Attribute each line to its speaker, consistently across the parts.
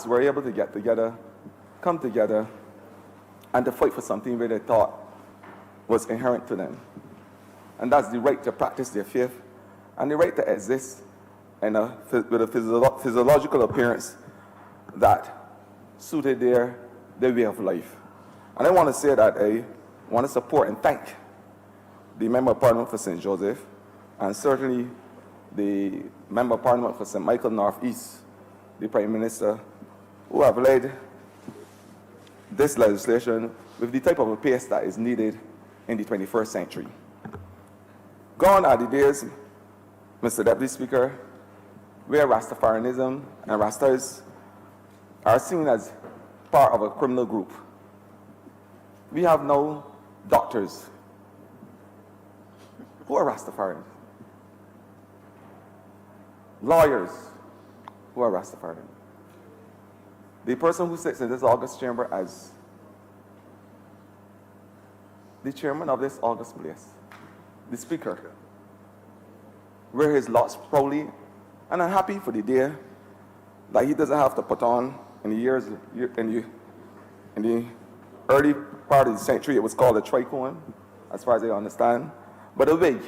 Speaker 1: were able to get together, come together, and to fight for something where they thought was inherent to them. And that's the right to practice their faith and the right to exist with a physiological appearance that suited their way of life. And I want to say that I want to support and thank the Member of Parliament for St. Joseph, and certainly the Member of Parliament for St. Michael North East, the Prime Minister, who have led this legislation with the type of a pace that is needed in the 21st century. Gone are the days, Mr. Deputy Speaker, where Rastafarianism and Rastas are seen as part of a criminal group. We have now doctors who are Rastafarians, lawyers who are Rastafarian. The person who sits in this August chamber as the chairman of this August place, the speaker, wear his locks proudly, and I'm happy for the day that he doesn't have to put on in the early part of the century. It was called a tricorn, as far as I understand, but a wig,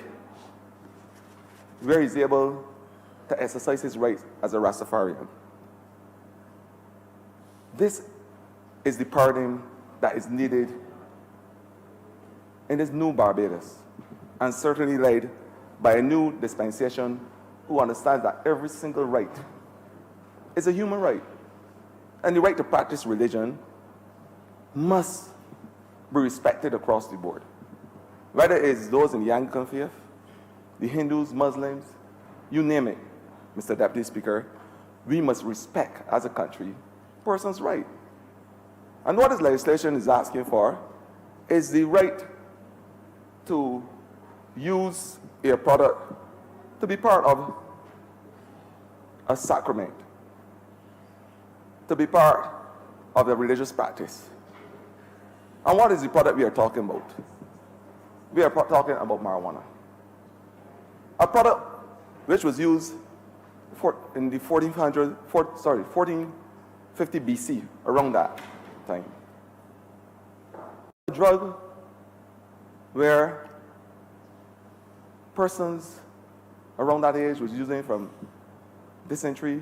Speaker 1: where he's able to exercise his rights as a Rastafarian. This is the paradigm that is needed in this new Barbados, and certainly led by a new dispensation who understands that every single right is a human right, and the right to practice religion must be respected across the board. Whether it's those in the Anglican faith, the Hindus, Muslims, you name it, Mr. Deputy Speaker, we must respect as a country person's right. And what this legislation is asking for is the right to use a product to be part of a sacrament, to be part of a religious practice. And what is the product we are talking about? We are talking about marijuana. A product which was used in the 1450 BC, around that time. A drug where persons around that age was using from dysentery,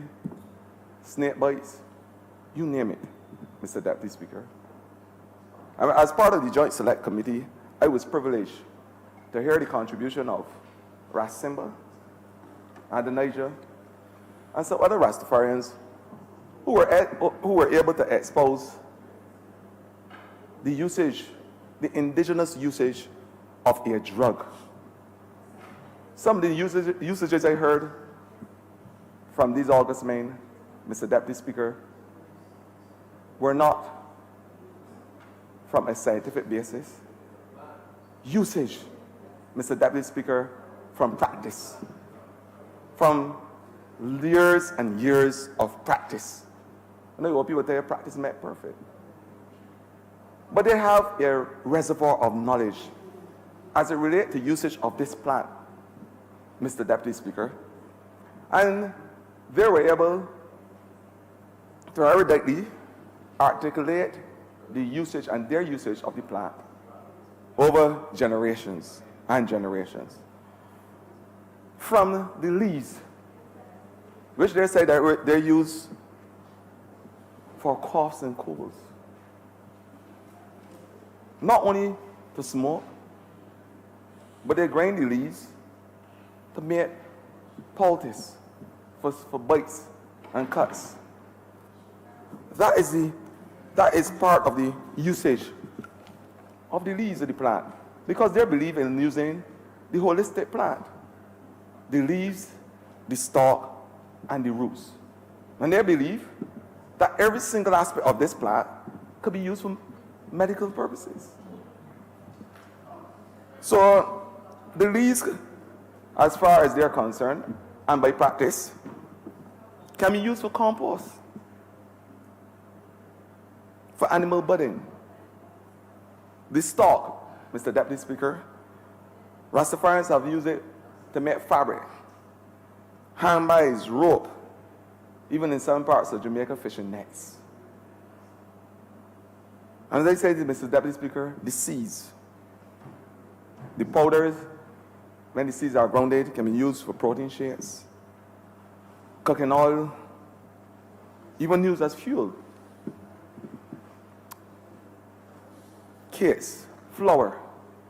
Speaker 1: snake bites, you name it, Mr. Deputy Speaker. As part of the Joint Select Committee, I was privileged to hear the contribution of Ras Simba and the Niger and some other Rastafarians who were able to expose the usage, the indigenous usage of a drug. Some of the usages I heard from these August men, Mr. Deputy Speaker, were not from a scientific basis. Usage, Mr. Deputy Speaker, from practice, from years and years of practice. I know what people tell you, practice makes perfect. But they have a reservoir of knowledge as it relates to usage of this plant, Mr. Deputy Speaker. And they were able to eruditely articulate the usage and their usage of the plant over generations and generations. From the leaves, which they say that they're used for coughs and colds. Not only to smoke, but they grind the leaves to make poultice for bites and cuts. That is part of the usage of the leaves of the plant, because they believe in using the holistic plant, the leaves, the stalk, and the roots. And they believe that every single aspect of this plant could be used for medical purposes. So the leaves, as far as they're concerned, and by practice, can be used for compost, for animal bedding. The stalk, Mr. Deputy Speaker, Rastafarians have used it to make fabric, handbags, rope, even in some parts of Jamaica, fishing nets. And as I said, Mr. Deputy Speaker, the seeds, the powders, when the seeds are grounded, can be used for protein shakes, cooking oil, even used as fuel. Cakes, flour,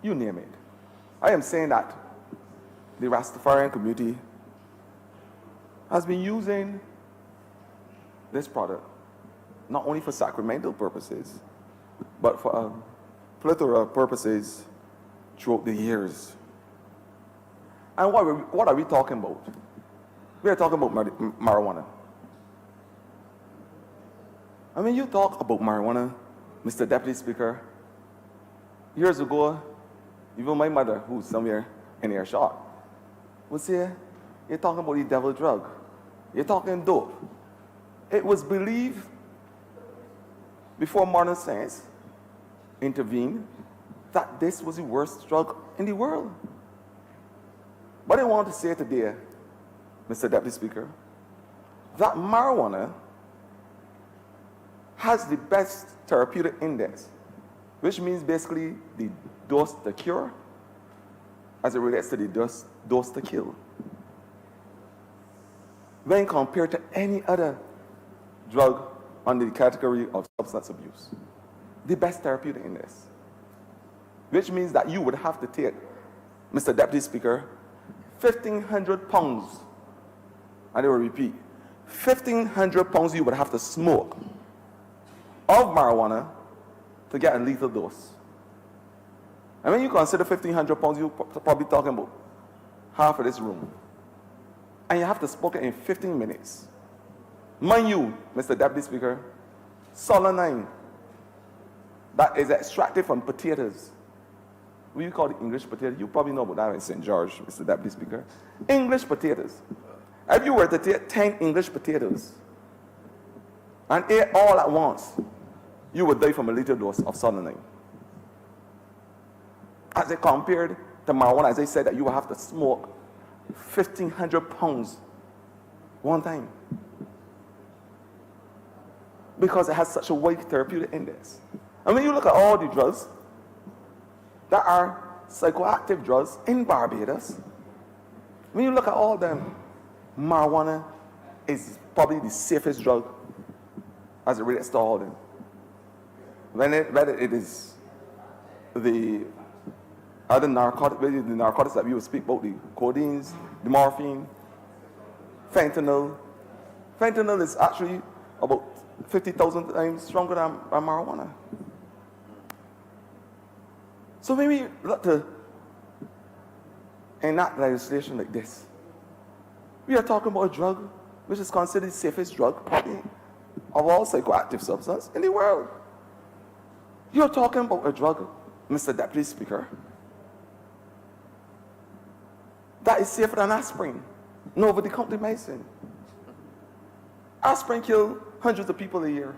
Speaker 1: you name it. I am saying that the Rastafarian community has been using this product not only for sacramental purposes, but for a plethora of purposes throughout the years. And what are we talking about? We are talking about marijuana. And when you talk about marijuana, Mr. Deputy Speaker, years ago, even my mother, who's somewhere in earshot, would say, you're talking about the devil drug. You're talking dope. It was believed before modern science intervened that this was the worst drug in the world. But I want to say today, Mr. Deputy Speaker, that marijuana has the best therapeutic index, which means basically the dose to cure as it relates to the dose to kill, when compared to any other drug under the category of substance abuse. The best therapeutic index, which means that you would have to take, Mr. Deputy Speaker, 1,500 pounds, and I will repeat, 1,500 pounds you would have to smoke of marijuana to get a lethal dose. And when you consider 1,500 pounds, you're probably talking about half of this room. And you have to smoke it in 15 minutes. Mind you, Mr. Deputy Speaker, solanine that is extracted from potatoes. What you call the English potato? You probably know about that in St. George, Mr. Deputy Speaker. English potatoes. If you were to take 10 English potatoes and ate all at once, you would die from a lethal dose of solanine. As it compared to marijuana, as I said, that you would have to smoke 1,500 pounds one time, because it has such a wide therapeutic index. And when you look at all the drugs that are psychoactive drugs in Barbados, when you look at all of them, marijuana is probably the safest drug as it relates to all of them. Whether it is the other narcotics that we will speak about, the codeines, the morphine, fentanyl. Fentanyl is actually about 50,000 times stronger than marijuana. So when we look to enact legislation like this, we are talking about a drug which is considered the safest drug probably of all psychoactive substances in the world. You're talking about a drug, Mr. Deputy Speaker, that is safer than aspirin, no over-the-counter medicine. Aspirin kills hundreds of people a year.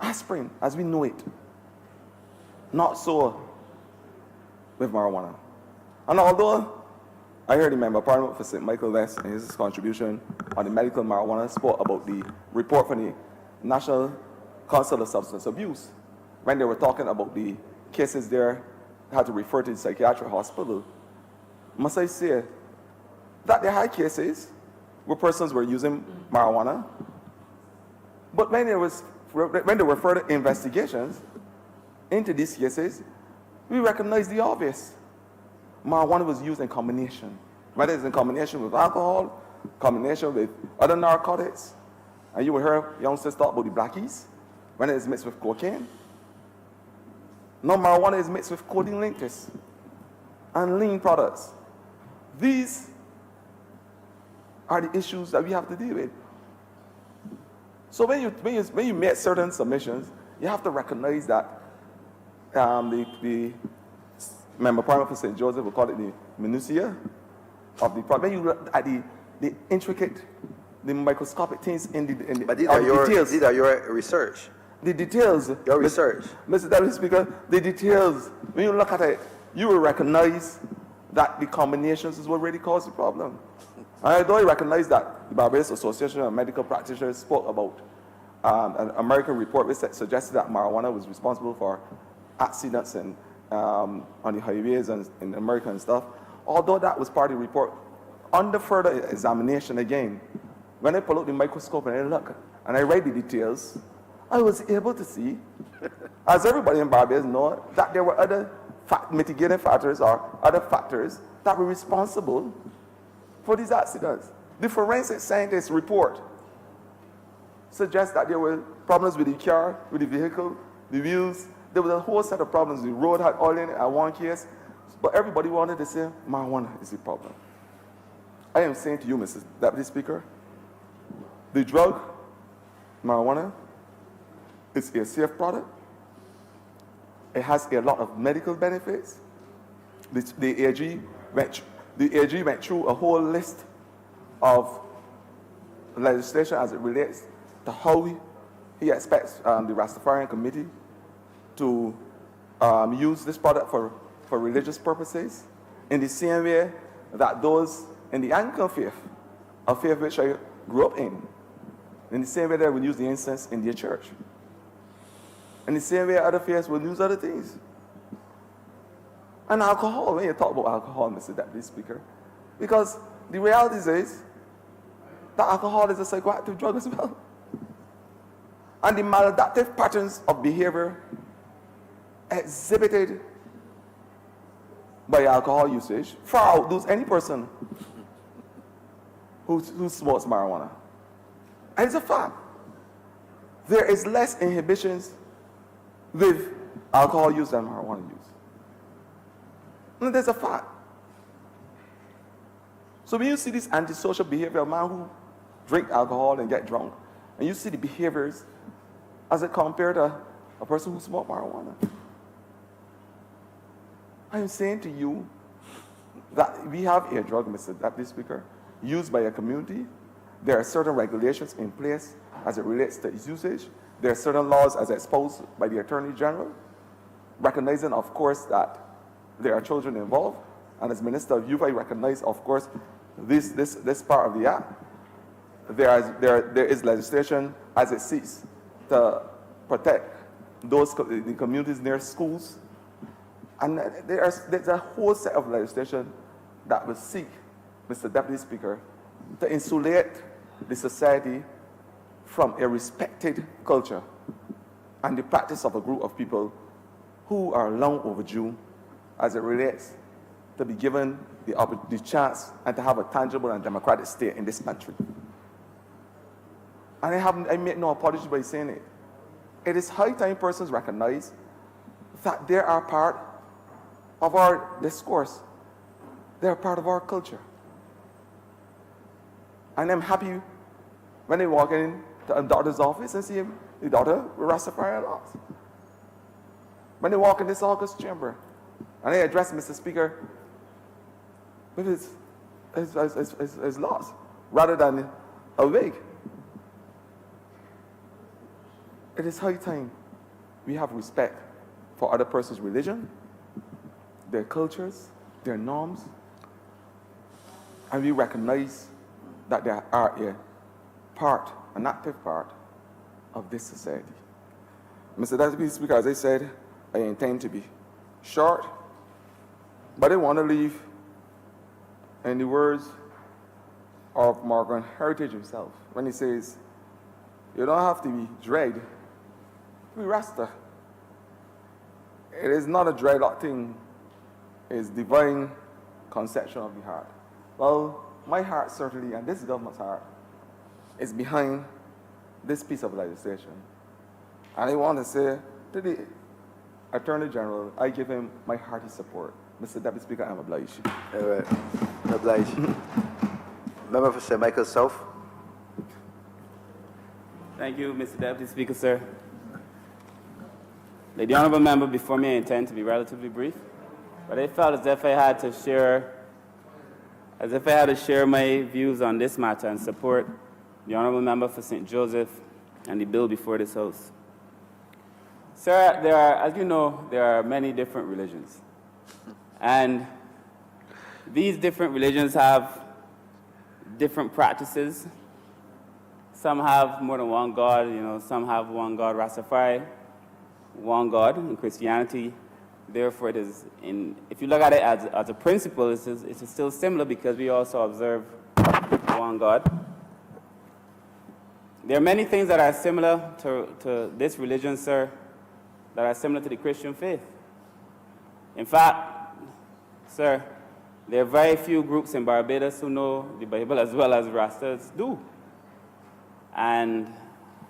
Speaker 1: Aspirin, as we know it, not so with marijuana. And although I heard the Member of Parliament for St. Michael West and his contribution on the medical marijuana spoke about the report from the National Council of Substance Abuse, when they were talking about the cases there that had to refer to the psychiatric hospital, must I say that they had cases where persons were using marijuana, but when there were further investigations into these cases, we recognized the obvious. Marijuana was used in combination, whether it's in combination with alcohol, combination with other narcotics. And you will hear youngsters talk about the blackies, when it is mixed with cocaine. Now marijuana is mixed with codeine linctus and lean products. These are the issues that we have to deal with. So when you make certain submissions, you have to recognize that the Member of Parliament for St. Joseph will call it the minutiae of the problem. When you look at the intricate, the microscopic things in the details.
Speaker 2: These are your research.
Speaker 1: The details.
Speaker 2: Your research.
Speaker 1: Mr. Deputy Speaker, the details, when you look at it, you will recognize that the combinations is what really caused the problem. And although I recognize that the Barbados Association of Medical Practitioners spoke about an American report which suggested that marijuana was responsible for accidents on the highways and in America and stuff, although that was part of the report, under further examination again, when I pull out the microscope and I look and I read the details, I was able to see, as everybody in Barbados knows, that there were other mitigating factors or other factors that were responsible for these accidents. The forensic scientist report suggests that there were problems with the car, with the vehicle, the wheels. There was a whole set of problems. The road had oil in it at one case, but everybody wanted to say marijuana is the problem. I am saying to you, Mr. Deputy Speaker, the drug, marijuana, is a safe product. It has a lot of medical benefits. The AG went through a whole list of legislation as it relates to how he expects the Rastafarian Committee to use this product for religious purposes, in the same way that those in the Anglican faith, a faith which I grew up in the same way they would use the incense in their church. In the same way other faiths would use other things. And alcohol, when you talk about alcohol, Mr. Deputy Speaker, because the reality is that alcohol is a psychoactive drug as well. And the maladaptive patterns of behavior exhibited by alcohol usage far outdoes any person who smokes marijuana. And it's a fact. There is less inhibitions with alcohol use than marijuana use. And there's a fact. So when you see this antisocial behavior, a man who drink alcohol and get drunk, and you see the behaviors as it compared to a person who smokes marijuana, I am saying to you that we have a drug, Mr. Deputy Speaker, used by a community. There are certain regulations in place as it relates to its usage. There are certain laws as exposed by the Attorney General, recognizing, of course, that there are children involved. And as Minister of Youth, I recognize, of course, this part of the act. There is legislation as it seeks to protect the communities near schools. And there's a whole set of legislation that will seek, Mr. Deputy Speaker, to insulate the society from a respected culture and the practice of a group of people who are long overdue as it relates to be given the chance and to have a tangible and democratic state in this country. And I make no apology by saying it. It is high time persons recognize that they are part of our discourse. They are part of our culture. And I'm happy when they walk in to a doctor's office and see the doctor with Rastafarian laws. When they walk in this August chamber and they address Mr. Speaker with his laws rather than a wig. It is high time we have respect for other person's religion, their cultures, their norms, and we recognize that they are an active part of this society. Mr. Deputy Speaker, as I said, I intend to be short, but I want to leave in the words of Morgan Heritage himself when he says, you don't have to be dread to be Rasta. It is not a dreadlock thing, it's divine conception of the heart. Well, my heart certainly, and this government's heart, is behind this piece of legislation. And I want to say to the Attorney General, I give him my hearty support. Mr. Deputy Speaker, I'm obliged.
Speaker 2: All right. Obliged. Member for St. Michael South.
Speaker 3: Thank you, Mr. Deputy Speaker, sir. The honourable member before me, I intend to be relatively brief, but I felt as if I had to share my views on this matter and support the honourable member for St. Joseph and the bill before this House. Sir, as you know, there are many different religions. And these different religions have different practices. Some have more than one God, some have one God, Rastafari, one God in Christianity. Therefore, if you look at it as a principle, it's still similar because we also observe one God. There are many things that are similar to this religion, sir, that are similar to the Christian faith. In fact, sir, there are very few groups in Barbados who know the Bible as well as Rastas do. And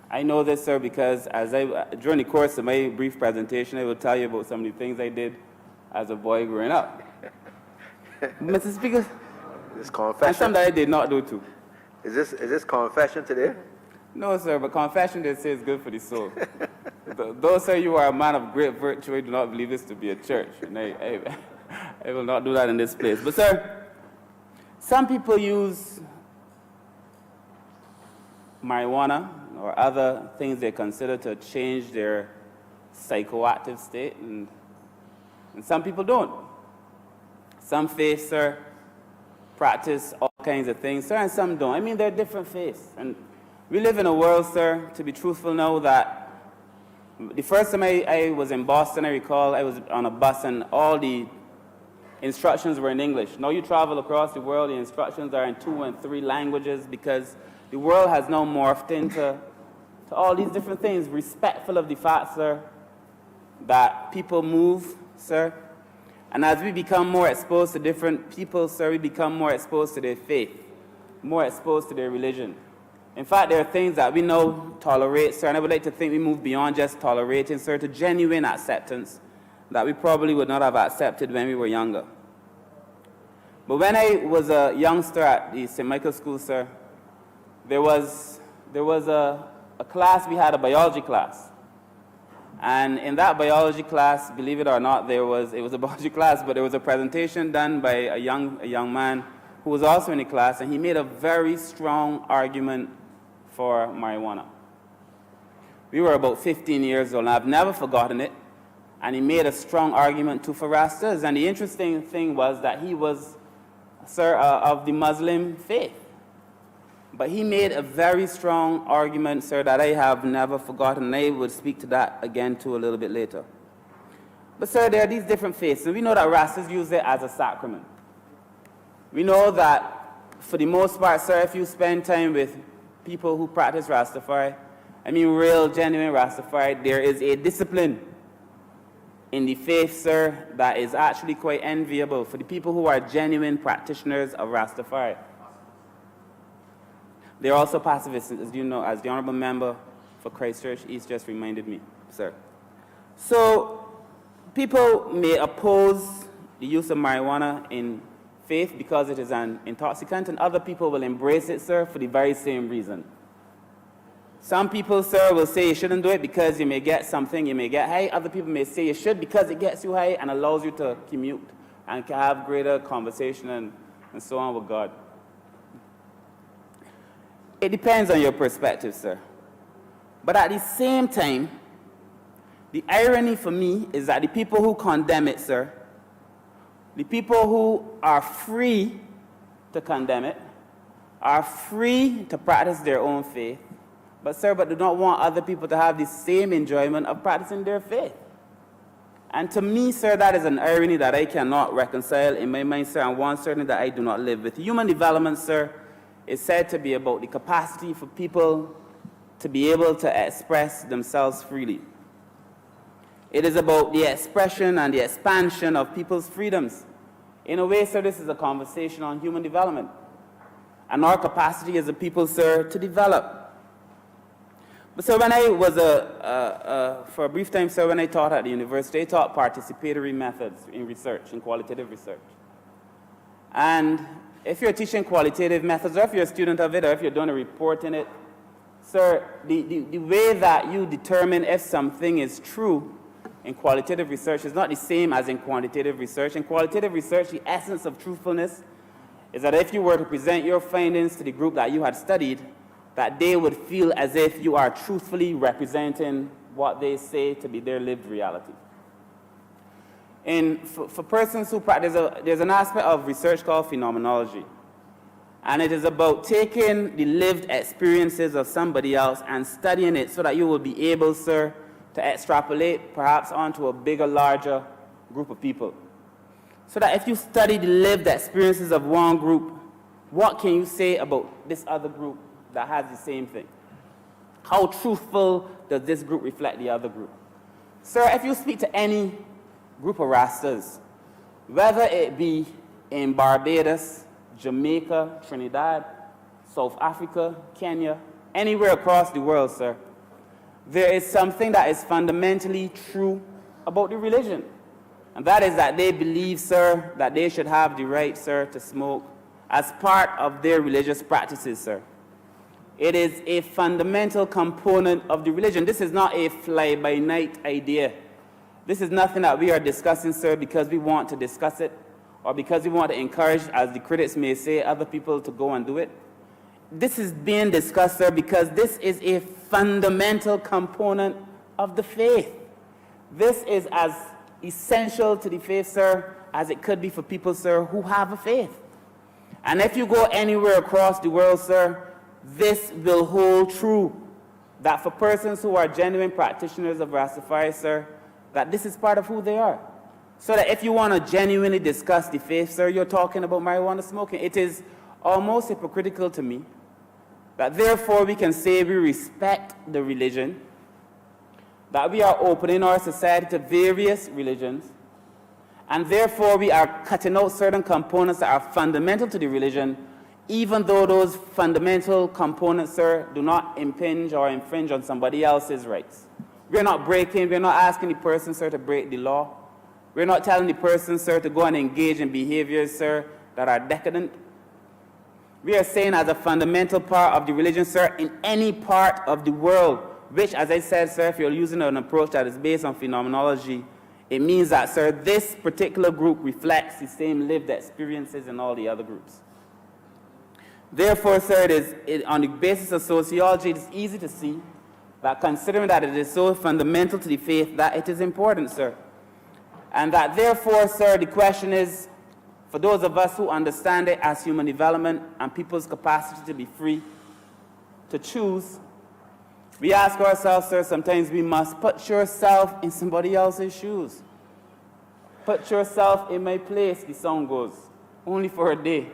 Speaker 3: I know this, sir, because during the course of my brief presentation, I will tell you about some of the things I did as a boy growing up. Mr. Speaker,
Speaker 2: This
Speaker 3: and
Speaker 2: confession.
Speaker 3: some that I did not do too.
Speaker 2: Is this confession today?
Speaker 3: No, sir, but confession, they say, is good for the soul. Though, sir, you are a man of great virtue, I do not believe this to be a church. And I will not do that in this place. But, sir, some people use marijuana or other things they consider to change their psychoactive state, and some people don't. Some faiths, sir, practice all kinds of things, sir, and some don't. I mean, they're different faiths. And we live in a world, sir, to be truthful now, that the first time I was in Boston, I recall I was on a bus and all the instructions were in English. Now you travel across the world, the instructions are in 2 and 3 languages because the world has now morphed into all these different things, respectful of the fact, sir, that people move, sir. And as we become more exposed to different people, sir, we become more exposed to their faith, more exposed to their religion. In fact, there are things that we now tolerate, sir, and I would like to think we move beyond just tolerating, sir, to genuine acceptance that we probably would not have accepted when we were younger. But when I was a youngster at the St. Michael's School, sir, there was a class, we had a biology class. And in that biology class, believe it or not, it was a biology class, but there was a presentation done by a young man who was also in the class, and he made a very strong argument for marijuana. We were about 15 years old, and I've never forgotten it. And he made a strong argument too for Rastas. And the interesting thing was that he was, sir, of the Muslim faith. But he made a very strong argument, sir, that I have never forgotten. And I would speak to that again too a little bit later. But, sir, there are these different faiths, and we know that Rastas use it as a sacrament. We know that, for the most part, sir, if you spend time with people who practice Rastafari, I mean real, genuine Rastafari, there is a discipline in the faith, sir, that is actually quite enviable for the people who are genuine practitioners of Rastafari. They're also pacifists, as you know, as the Honourable Member for Christchurch East just reminded me, sir. So, people may oppose the use of marijuana in faith because it is an intoxicant, and other people will embrace it, sir, for the very same reason. Some people, sir, will say you shouldn't do it because you may get something, you may get high. Other people may say you should because it gets you high and allows you to commute and can have greater conversation and so on with God. It depends on your perspective, sir. But at the same time, the irony for me is that the people who condemn it, sir, the people who are free to condemn it, are free to practice their own faith, but do not want other people to have the same enjoyment of practicing their faith. And to me, sir, that is an irony that I cannot reconcile in my mind, sir, and one certainly that I do not live with. Human development, sir, is said to be about the capacity for people to be able to express themselves freely. It is about the expression and the expansion of people's freedoms. In a way, sir, this is a conversation on human development and our capacity as a people, sir, to develop. But, sir, when I was for a brief time, sir, when I taught at the university, I taught participatory methods in research, in qualitative research. And if you're teaching qualitative methods, or if you're a student of it, or if you're doing a report in it, sir, the way that you determine if something is true in qualitative research is not the same as in quantitative research. In qualitative research, the essence of truthfulness is that if you were to present your findings to the group that you had studied, that they would feel as if you are truthfully representing what they say to be their lived reality. For persons who practice, there's an aspect of research called phenomenology. And it is about taking the lived experiences of somebody else and studying it so that you will be able, sir, to extrapolate perhaps onto a bigger, larger group of people. So that if you study the lived experiences of one group, what can you say about this other group that has the same thing? How truthful does this group reflect the other group? Sir, if you speak to any group of Rastas, whether it be in Barbados, Jamaica, Trinidad, South Africa, Kenya, anywhere across the world, sir, there is something that is fundamentally true about the religion. And that is that they believe, sir, that they should have the right, sir, to smoke as part of their religious practices, sir. It is a fundamental component of the religion. This is not a fly-by-night idea. This is nothing that we are discussing, sir, because we want to discuss it, or because we want to encourage, as the critics may say, other people to go and do it. This is being discussed, sir, because this is a fundamental component of the faith. This is as essential to the faith, sir, as it could be for people, sir, who have a faith. And if you go anywhere across the world, sir, this will hold true, that for persons who are genuine practitioners of Rastafari, sir, that this is part of who they are. So that if you want to genuinely discuss the faith, sir, you're talking about marijuana smoking. It is almost hypocritical to me that therefore we can say we respect the religion, that we are opening our society to various religions, and therefore we are cutting out certain components that are fundamental to the religion, even though those fundamental components, sir, do not impinge or infringe on somebody else's rights. We're not asking the person, sir, to break the law. We're not telling the person, sir, to go and engage in behaviors, sir, that are decadent. We are saying as a fundamental part of the religion, sir, in any part of the world, which, as I said, sir, if you're using an approach that is based on phenomenology, it means that, sir, this particular group reflects the same lived experiences in all the other groups. Therefore, sir, on the basis of sociology, it is easy to see that considering that it is so fundamental to the faith, that it is important, sir. And that therefore, sir, the question is, for those of us who understand it as human development and people's capacity to be free to choose, we ask ourselves, sir, sometimes we must put yourself in somebody else's shoes. Put yourself in my place, the song goes, only for a day.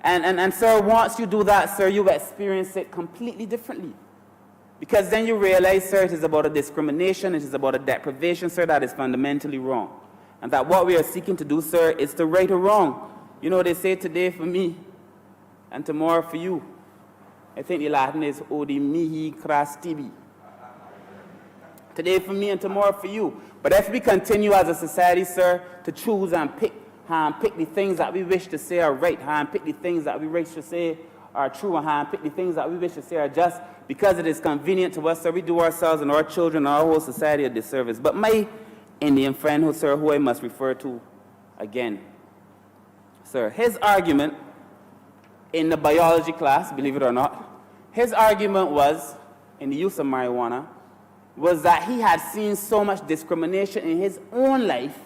Speaker 3: And sir, once you do that, sir, you experience it completely differently. Because then you realize, sir, it is about a discrimination, it is about a deprivation, sir, that is fundamentally wrong. And that what we are seeking to do, sir, is to right a wrong. You know, they say today for me and tomorrow for you. I think the Latin is odi mihi cras tibi. Today for me and tomorrow for you. But if we continue as a society, sir, to choose and pick the things that we wish to say are right, pick the things that we wish to say are true, and pick the things that we wish to say are just, because it is convenient to us, sir, we do ourselves and our children and our whole society a disservice. But my Indian friend, who I must refer to again, sir, his argument in the biology class, believe it or not, his argument was, in the use of marijuana, was that he had seen so much discrimination in his own life.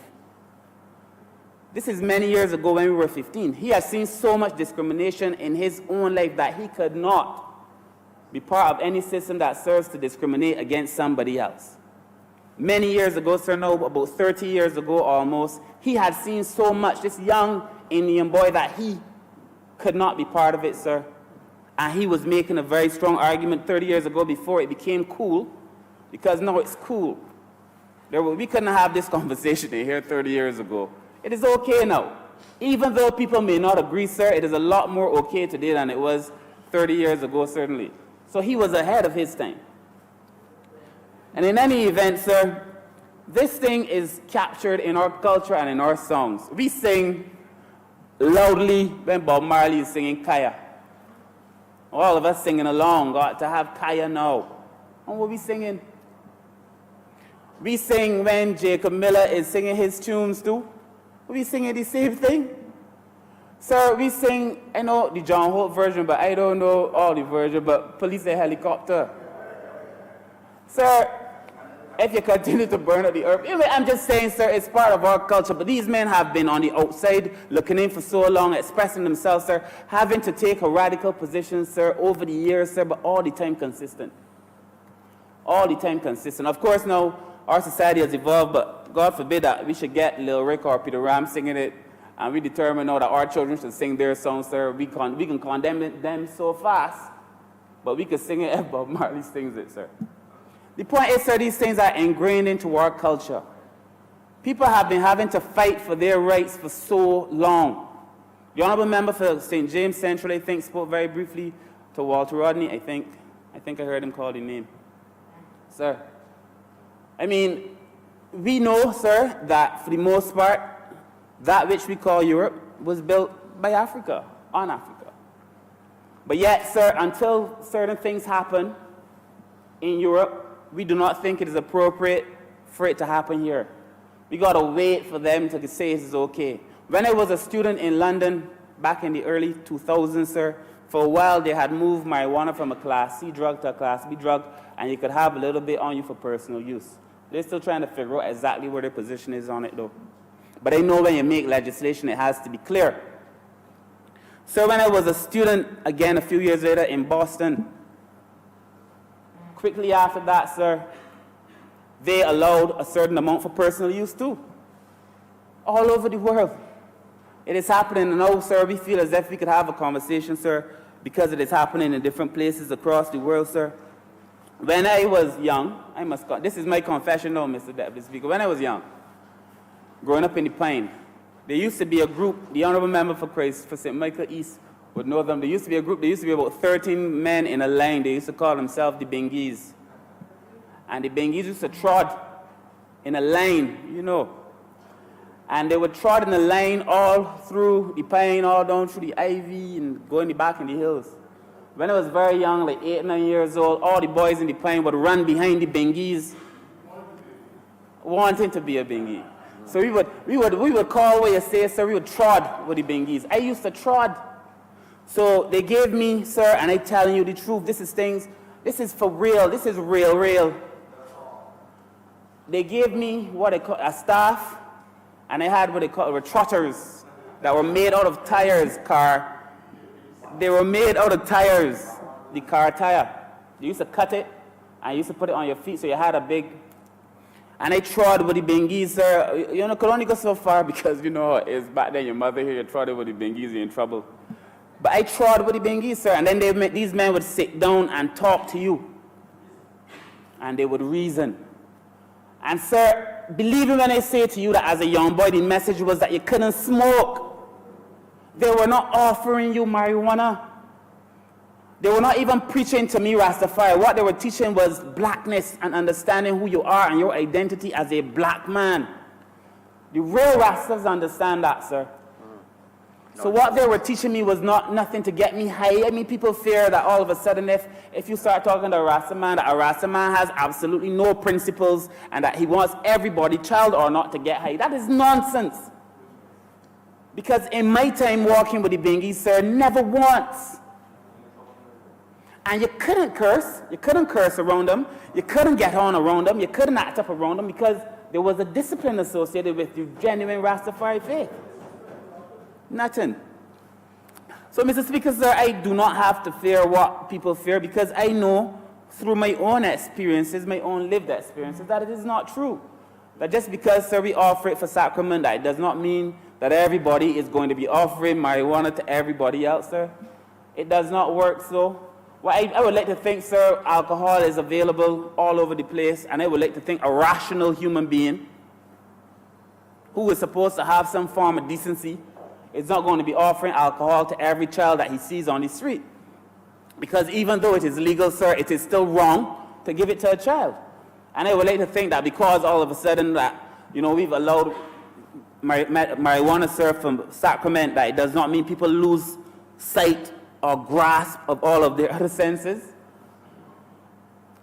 Speaker 3: This is many years ago when we were 15. He had seen so much discrimination in his own life that he could not be part of any system that serves to discriminate against somebody else. Many years ago, sir, no, about 30 years ago almost, he had seen so much, this young Indian boy, that he could not be part of it, sir. And he was making a very strong argument 30 years ago before it became cool, because now it's cool. We couldn't have this conversation in here 30 years ago. It is okay now. Even though people may not agree, sir, it is a lot more okay today than it was 30 years ago, certainly. So he was ahead of his time. And in any event, sir, this thing is captured in our culture and in our songs. We sing loudly when Bob Marley is singing Kaya. All of us singing along, got to have Kaya now. And what we singing? We sing when Jacob Miller is singing his tunes too. We singing the same thing. Sir, we sing, I know the John Holt version, but I don't know all the version, but Police and Helicopter. Sir, if you continue to burn up the earth. Anyway, I'm just saying, sir, it's part of our culture. But these men have been on the outside looking in for so long, expressing themselves, sir, having to take a radical position, sir, over the years, sir, but all the time consistent. All the time consistent. Of course, now, our society has evolved, but God forbid that we should get Lil Rick or Peter Ram singing it, and we determine now that our children should sing their songs, sir. We can condemn them so fast, but we can sing it if Bob Marley sings it, sir. The point is, sir, these things are ingrained into our culture. People have been having to fight for their rights for so long. The Honourable Member for St. James Central, I think, spoke very briefly to Walter Rodney. I think I heard him call the name. Sir, I mean, we know, sir, that for the most part, that which we call Europe was built by Africa, on Africa. But yet, sir, until certain things happen in Europe, we do not think it is appropriate for it to happen here. We got to wait for them to say it is okay. When I was a student in London back in the early 2000s, sir, for a while they had moved marijuana from a Class C drug to a Class B drug, and you could have a little bit on you for personal use. They're still trying to figure out exactly where their position is on it, though. But I know when you make legislation, it has to be clear. So when I was a student, again, a few years later in Boston, quickly after that, sir, they allowed a certain amount for personal use too. All over the world. It is happening now, sir. We feel as if we could have a conversation, sir, because it is happening in different places across the world, sir. When I was young, this is my confession now, Mr. Deputy Speaker. When I was young, growing up in the Pine, there used to be a group, the Honourable Member for St. Michael East would know them. There used to be a group, there used to be about 13 men in a line. They used to call themselves the Benguis. And the Benguis used to trot in a line, you know. And they would trot in a line all through the Pine, all down through the Ivy, and go in the back in the hills. When I was very young, like 8, 9 years old, all the boys in the Pine would run behind the Benguis, wanting to be a Benguis. So we would call where you say, sir, we would trod with the Benguis. I used to trod. So they gave me, sir, and I'm telling you the truth, this is for real, this is real. They gave me what they call a staff, and I had what they call trotters that were made out of tires, They were made out of tires, the car tire. You used to cut it, and you used to put it on your feet, so you had a big... And I trod with the Benguis, sir. You know, could only go so far because, you know, it's back then your mother here, you trod with the Benguis, you're in trouble. But I trod with the Benguis, sir, and then these men would sit down and talk to you. And they would reason. And, sir, believe me when I say to you that as a young boy, the message was that you couldn't smoke. They were not offering you marijuana. They were not even preaching to me Rastafari. What they were teaching was blackness and understanding who you are and your identity as a black man. The real Rastas understand that, sir. So what they were teaching me was nothing to get me high. I mean, people fear that all of a sudden if you start talking to a Rasta man, that a Rasta man has absolutely no principles and that he wants everybody, child or not, to get high. That is nonsense. Because in my time walking with the Benguis, sir, never once. And you couldn't curse around them, you couldn't get on around them, you couldn't act up around them because there was a discipline associated with the genuine Rastafari faith. Nothing. So, Mr. Speaker, sir, I do not have to fear what people fear because I know through my own experiences, my own lived experiences, that it is not true. That just because, sir, we offer it for sacrament, that it does not mean that everybody is going to be offering marijuana to everybody else, sir. It does not work so. Well, I would like to think, sir, alcohol is available all over the place, and I would like to think a rational human being who is supposed to have some form of decency is not going to be offering alcohol to every child that he sees on the street. Because even though it is legal, sir, it is still wrong to give it to a child. And I would like to think that because all of a sudden that, you know, we've allowed marijuana, sir, from sacrament, that it does not mean people lose sight or grasp of all of their other senses.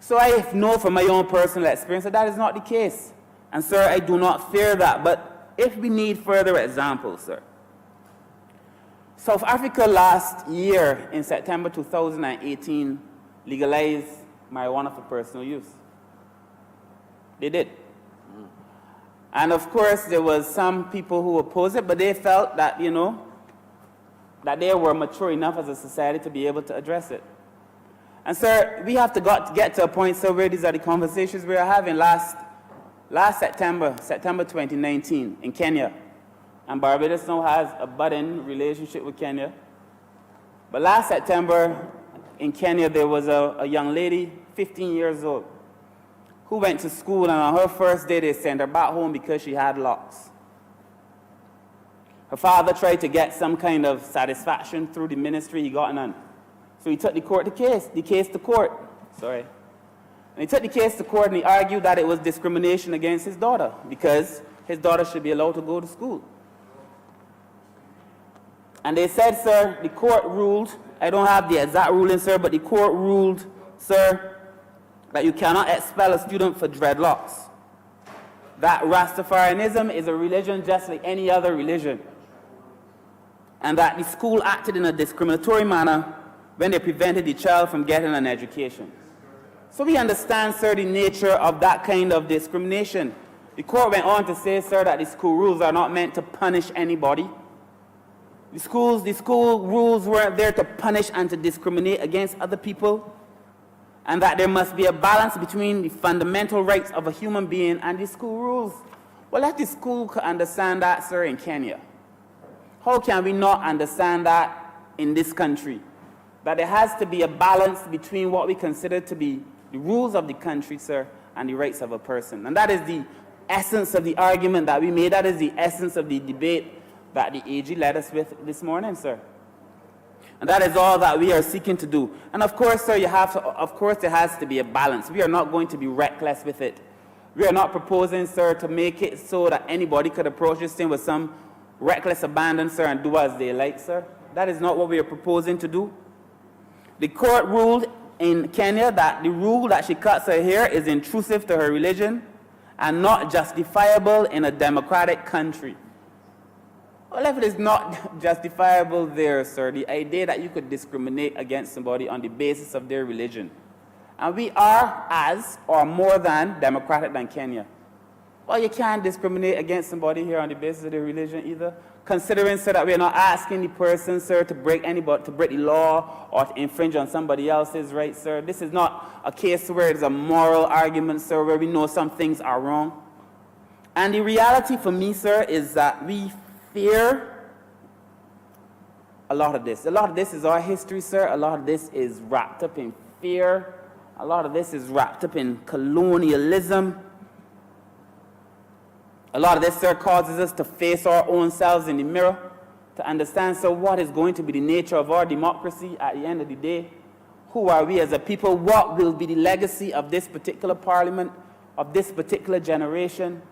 Speaker 3: So I know from my own personal experience that is not the case. And, sir, I do not fear that. But if we need further examples, sir, South Africa last year, in September 2018, legalized marijuana for personal use. They did. And of course, there was some people who opposed it, but they felt that, you know, that they were mature enough as a society to be able to address it. And sir, we have to get to a point, sir, where these are the conversations we are having last September 2019 in Kenya. And Barbados now has a budding relationship with Kenya. But last September in Kenya, there was a young lady, 15 years old, who went to school, and on her first day, they sent her back home because she had locks. Her father tried to get some kind of satisfaction through the ministry. He got none. So he took the case to court. Sorry. And he took the case to court, and he argued that it was discrimination against his daughter because his daughter should be allowed to go to school. And they said, sir, the court ruled, I don't have the exact ruling, sir, but the court ruled, sir, that you cannot expel a student for dreadlocks. That Rastafarianism is a religion just like any other religion. And that the school acted in a discriminatory manner when they prevented the child from getting an education. So we understand, sir, the nature of that kind of discrimination. The court went on to say, sir, that the school rules are not meant to punish anybody. The school rules weren't there to punish and to discriminate against other people, and that there must be a balance between the fundamental rights of a human being and the school rules. Well, let the school understand that, sir, in Kenya. How can we not understand that in this country? That there has to be a balance between what we consider to be the rules of the country, sir, and the rights of a person. And that is the essence of the argument that we made. That is the essence of the debate that the AG led us with this morning, sir. And that is all that we are seeking to do. And of course, sir, there has to be a balance. We are not going to be reckless with it. We are not proposing, sir, to make it so that anybody could approach this thing with some reckless abandon, sir, and do as they like, sir. That is not what we are proposing to do. The court ruled in Kenya that the rule that she cuts her hair is intrusive to her religion and not justifiable in a democratic country. Well, if it is not justifiable there, sir, the idea that you could discriminate against somebody on the basis of their religion, and we are as or more than democratic than Kenya. Well, you can't discriminate against somebody here on the basis of their religion either, considering, sir, that we're not asking the person, sir, to break the law or to infringe on somebody else's rights, sir. This is not a case where it's a moral argument, sir, where we know some things are wrong. And the reality for me, sir, is that we fear a lot of this. A lot of this is our history, sir. A lot of this is wrapped up in fear. A lot of this is wrapped up in colonialism. A lot of this, sir, causes us to face our own selves in the mirror, to understand, sir, what is going to be the nature of our democracy at the end of the day. Who are we as a people? What will be the legacy of this particular parliament, of this particular generation?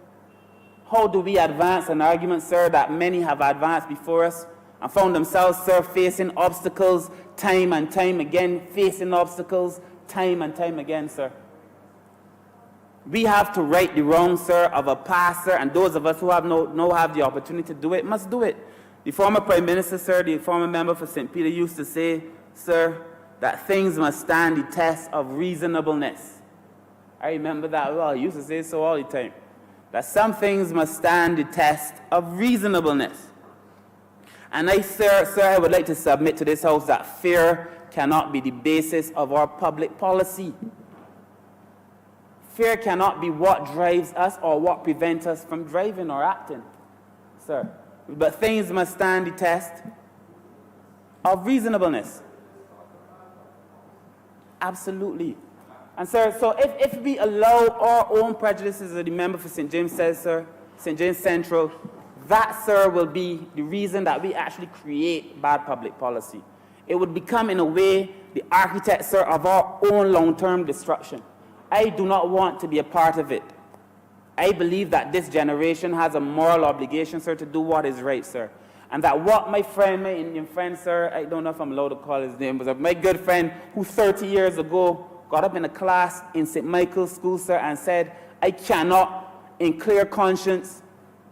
Speaker 3: How do we advance an argument, sir, that many have advanced before us and found themselves, sir, facing obstacles time and time again, facing obstacles time and time again, sir? We have to right the wrong, sir, of a past, sir, and those of us who have have the opportunity to do it must do it. The former Prime Minister, sir, the former member for St. Peter used to say, sir, that things must stand the test of reasonableness. I remember that well. He used to say so all the time. That some things must stand the test of reasonableness. And sir, I would like to submit to this House that fear cannot be the basis of our public policy. Fear cannot be what drives us or what prevents us from driving or acting, sir. But things must stand the test of reasonableness. Absolutely. And sir, so if we allow our own prejudices, as the member for St. James says, sir, St. James Central, that, sir, will be the reason that we actually create bad public policy. It would become, in a way, the architect, sir, of our own long-term destruction. I do not want to be a part of it. I believe that this generation has a moral obligation, sir, to do what is right, sir. And that what my friend, my Indian friend, sir, I don't know if I'm allowed to call his name, but my good friend who 30 years ago got up in a class in St. Michael's School, sir, and said, I cannot, in clear conscience,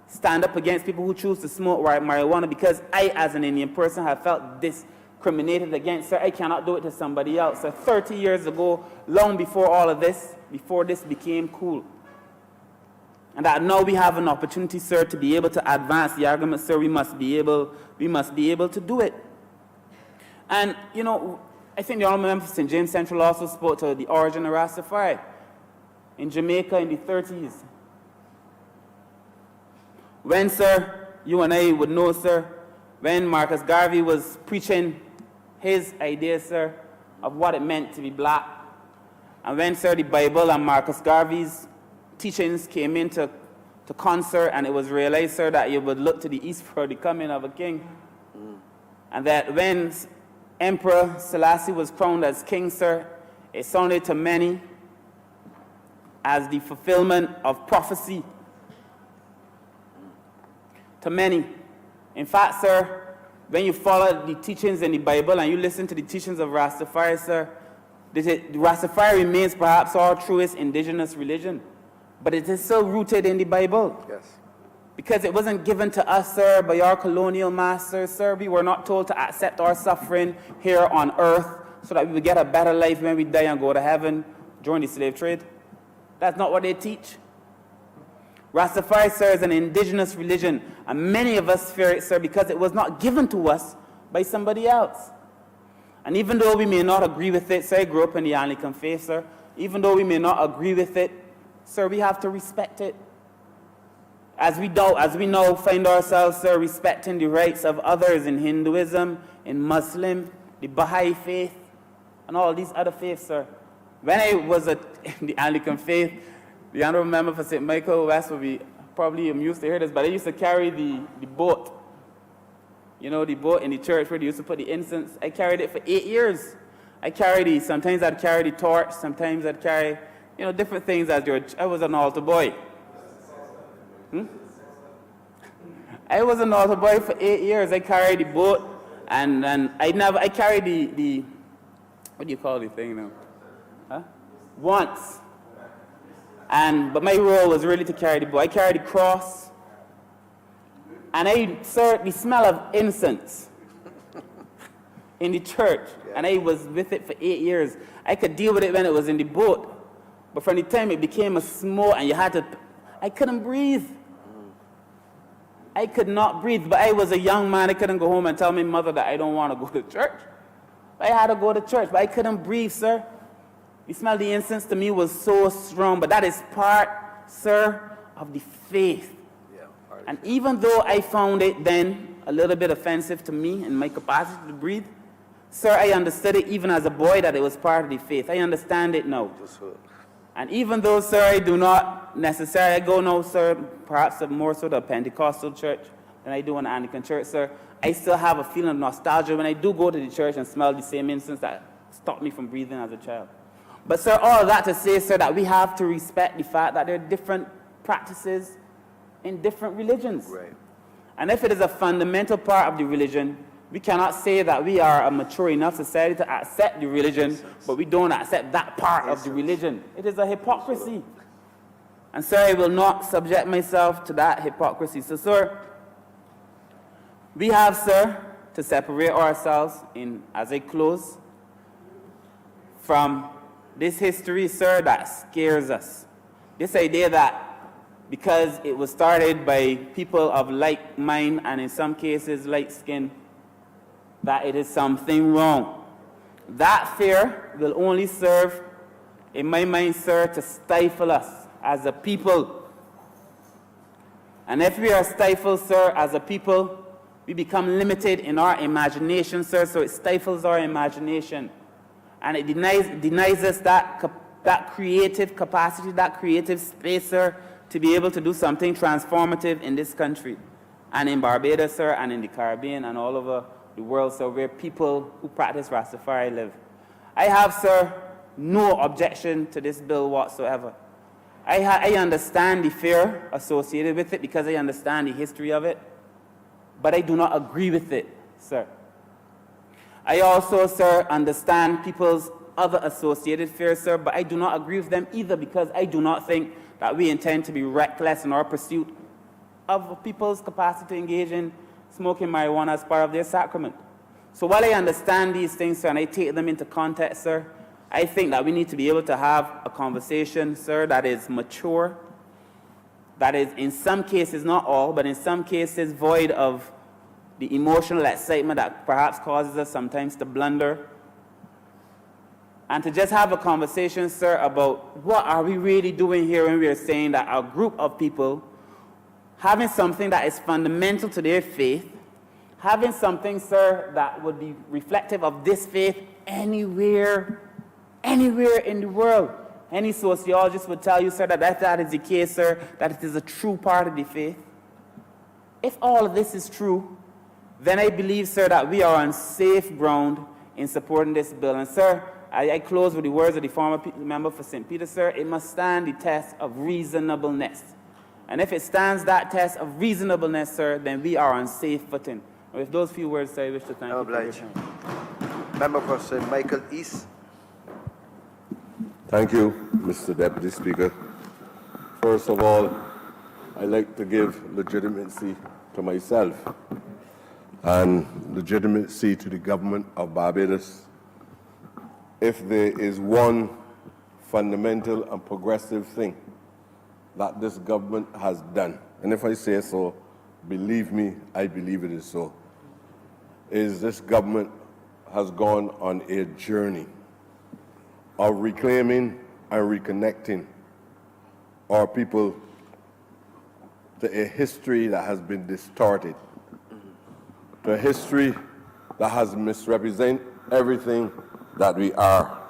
Speaker 3: stand up against people who choose to smoke marijuana because I, as an Indian person, have felt discriminated against, sir. I cannot do it to somebody else. So 30 years ago, long before all of this, before this became cool. And that now we have an opportunity, sir, to be able to advance the argument, sir. We must be able to do it. And, you know, I think the Honourable Member for St. James Central also spoke to the origin of Rastafari in Jamaica in the 30s. When, sir, you and I would know, sir, when Marcus Garvey was preaching his ideas, sir, of what it meant to be black, and when, sir, the Bible and Marcus Garvey's teachings came into concert, and it was realized, sir, that you would look to the east for the coming of a king. And that when Emperor Selassie was crowned as king, sir, it sounded to many as the fulfillment of prophecy. To many. In fact, sir, when you follow the teachings in the Bible and you listen to the teachings of Rastafari, sir, Rastafari remains perhaps our truest indigenous religion. But it is still rooted in the Bible.
Speaker 2: Yes.
Speaker 3: Because it wasn't given to us, sir, by our colonial masters, sir. We were not told to accept our suffering here on earth so that we would get a better life when we die and go to heaven during the slave trade. That's not what they teach. Rastafari, sir, is an indigenous religion, and many of us fear it, sir, because it was not given to us by somebody else. And even though we may not agree with it, sir, I grew up in the Anglican faith, sir. Even though we may not agree with it, sir, we have to respect it. As we now find ourselves, sir, respecting the rights of others in Hinduism, in Muslim, the Baha'i faith, and all these other faiths, sir. When I was in the Anglican faith, the Honourable Member for St. Michael West will be probably amused to hear this, but I used to carry the boat. You know, the boat in the church where they used to put the incense. I carried it for 8 years. Sometimes I'd carry the torch, sometimes I'd carry, you know, different things as I was an altar boy. I was an altar boy for 8 years. I carried the boat, and I carried the what do you call the thing now? Huh? Once. But my role was really to carry the boat. I carried the cross, and sir, the smell of incense in the church, and I was with it for 8 years. I could deal with it when it was in the boat, but from the time it became a smoke and I couldn't breathe. I could not breathe, but I was a young man. I couldn't go home and tell my mother that I don't want to go to church. I had to go to church, but I couldn't breathe, sir. The smell of the incense to me was so strong, but that is part, sir, of the faith.
Speaker 2: Yeah,
Speaker 3: and even though I found it then a little bit offensive to me and my capacity to breathe, sir, I understood it even as a boy that it was part of the faith. I understand it now. And even though, sir, I do not necessarily go now, sir, perhaps more so to a Pentecostal church than I do an Anglican church, sir, I still have a feeling of nostalgia when I do go to the church and smell the same incense that stopped me from breathing as a child. But, sir, all of that to say, sir, that we have to respect the fact that there are different practices in different religions.
Speaker 2: Right.
Speaker 3: And if it is a fundamental part of the religion, we cannot say that we are a mature enough society to accept the religion, but we don't accept that part of the religion. It is a hypocrisy. And, sir, I will not subject myself to that hypocrisy. So, sir, we have, sir, to separate ourselves as I close, from this history, sir, that scares us. This idea that because it was started by people of like mind and in some cases light skin, that it is something wrong. That fear will only serve, in my mind, sir, to stifle us as a people. And if we are stifled, sir, as a people, we become limited in our imagination, sir, so it stifles our imagination. And it denies us that creative capacity, that creative space, sir, to be able to do something transformative in this country. And in Barbados, sir, and in the Caribbean, and all over the world, sir, where people who practice Rastafari live. I have, sir, no objection to this bill whatsoever. I understand the fear associated with it because I understand the history of it, but I do not agree with it, sir. I also, sir, understand people's other associated fears, sir, but I do not agree with them either because I do not think that we intend to be reckless in our pursuit of people's capacity to engage in smoking marijuana as part of their sacrament. So while I understand these things, sir, and I take them into context, sir, I think that we need to be able to have a conversation, sir, that is mature, that is in some cases, not all, but in some cases void of the emotional excitement that perhaps causes us sometimes to blunder. And to just have a conversation, sir, about what are we really doing here when we are saying that a group of people having something that is fundamental to their faith, having something, sir, that would be reflective of this faith anywhere in the world. Any sociologist would tell you, sir, that is the case, sir, that it is a true part of the faith. If all of this is true, then I believe, sir, that we are on safe ground in supporting this bill. And, sir, I close with the words of the former member for St. Peter, sir. It must stand the test of reasonableness. And if it stands that test of reasonableness, sir, then we are on safe footing. With those few words, sir, I wish to thank you for your time.
Speaker 2: Member for St. Michael East.
Speaker 4: Thank you, Mr. Deputy Speaker. First of all, I'd like to give legitimacy to myself and legitimacy to the government of Barbados. If there is one fundamental and progressive thing that this government has done, and if I say so, believe me, I believe it is so, is this government has gone on a journey of reclaiming and reconnecting our people to a history that has been distorted, to a history that has misrepresented everything that we are.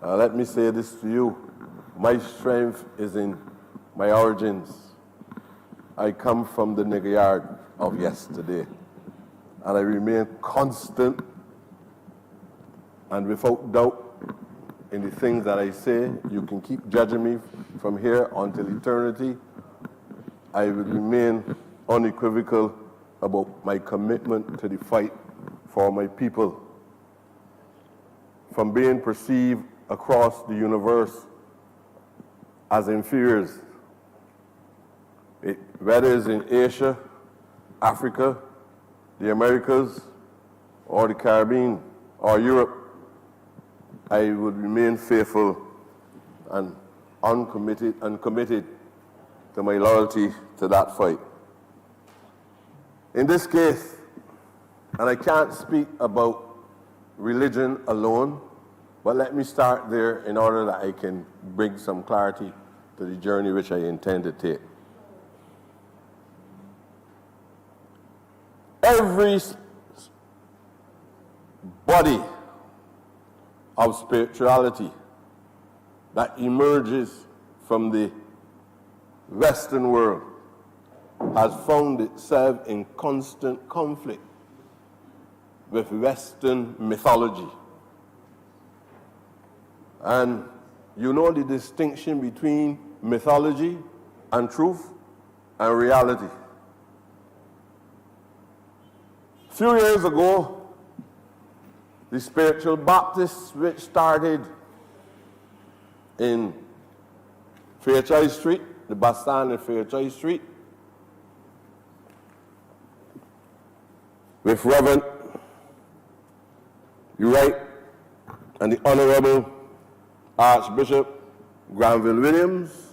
Speaker 4: Let me say this to you. My strength is in my origins. I come from the nigger yard of yesterday, and I remain constant and without doubt in the things that I say. You can keep judging me from here until eternity. I will remain unequivocal about my commitment to the fight for my people. From being perceived across the universe as inferiors, whether it's in Asia, Africa, the Americas, or the Caribbean, or Europe, I would remain faithful and committed to my loyalty to that fight. In this case, and I can't speak about religion alone, but let me start there in order that I can bring some clarity to the journey which I intend to take. Every body of spirituality that emerges from the Western world has found itself in constant conflict with Western mythology. And you know the distinction between mythology and truth and reality. A few years ago, the spiritual Baptists, which started in Fairchild Street, the bus stand in Fairchild Street, with Reverend Wright and the Honourable Archbishop Granville Williams,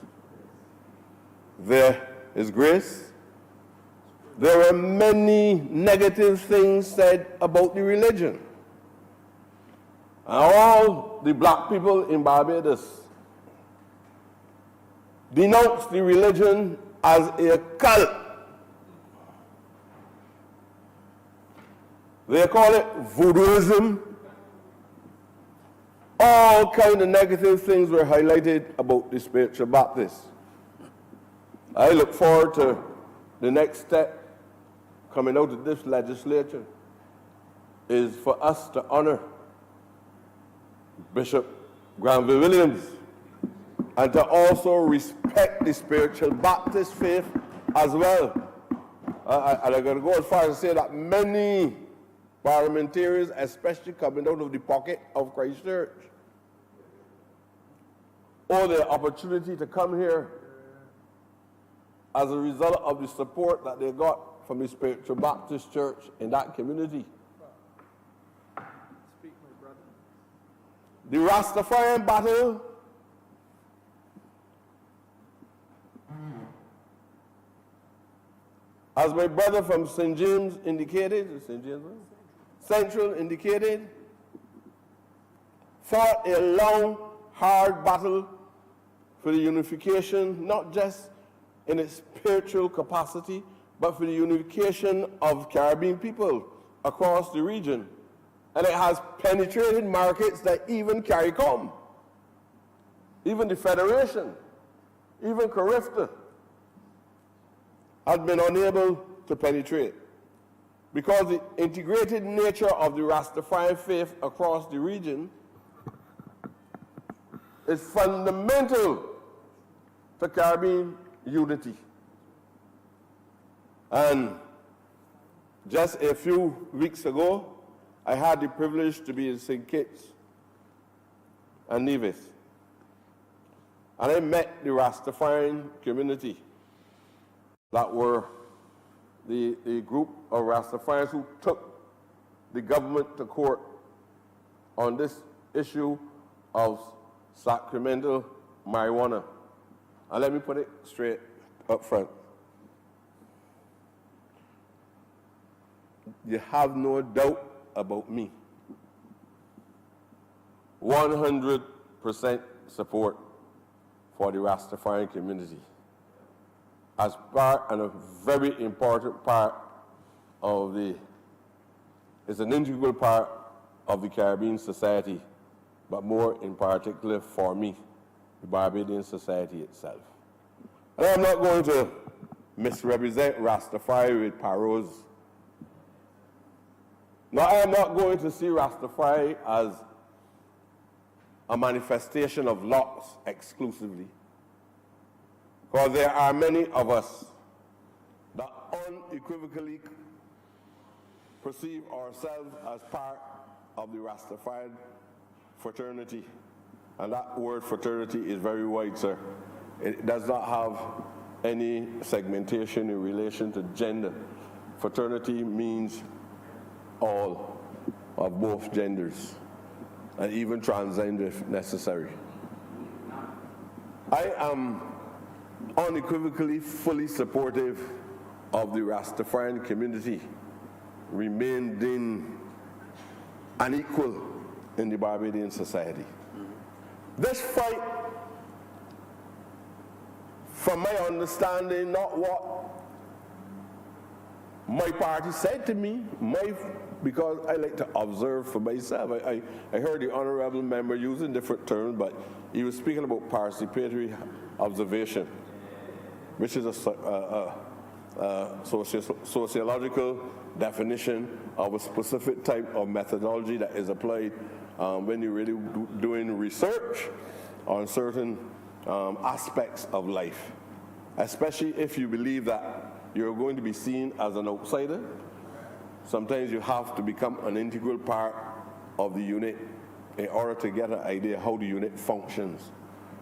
Speaker 4: there is grace. There were many negative things said about the religion. And all the black people in Barbados denounced the religion as a cult. They call it voodooism. All kinds of negative things were highlighted about the spiritual Baptists. I look forward to the next step coming out of this legislature is for us to honor Bishop Granville Williams and to also respect the spiritual Baptist faith as well. And I'm going to go as far as to say that many parliamentarians, especially coming out of the pocket of Christchurch, owe the opportunity to come here as a result of the support that they got from the Spiritual Baptist Church in that community.
Speaker 5: Speak, my brother.
Speaker 4: The Rastafarian battle as my brother from St. James indicated, St. James, Central indicated, fought a long, hard battle for the unification, not just in its spiritual capacity, but for the unification of Caribbean people across the region. And it has penetrated markets that even CARICOM, even the Federation, even CARIFTA, had been unable to penetrate, because the integrated nature of the Rastafarian faith across the region is fundamental to Caribbean unity. And just a few weeks ago, I had the privilege to be in St. Kitts and Nevis. And I met the Rastafarian community that were the group of Rastafarians who took the government to court on this issue of sacramental marijuana. And let me put it straight up front. You have no doubt about me. 100% support for the Rastafarian community as part and a very important part of it's an integral part of the Caribbean society, but more in particular for me, the Barbadian society itself. And I'm not going to misrepresent Rastafari with paroles. No, I am not going to see Rastafari as a manifestation of locks exclusively, because there are many of us that unequivocally perceive ourselves as part of the Rastafarian fraternity. And that word fraternity is very wide, sir. It does not have any segmentation in relation to gender. Fraternity means all of both genders, and even transgender if necessary. I am unequivocally fully supportive of the Rastafarian community remaining unequal in the Barbadian society. This fight, from my understanding, not what my party said to me, because I like to observe for myself. I heard the Honourable member using different terms, but he was speaking about participatory observation, which is a sociological definition of a specific type of methodology that is applied when you're really doing research on certain aspects of life, especially if you believe that you're going to be seen as an outsider. Sometimes you have to become an integral part of the unit in order to get an idea how the unit functions.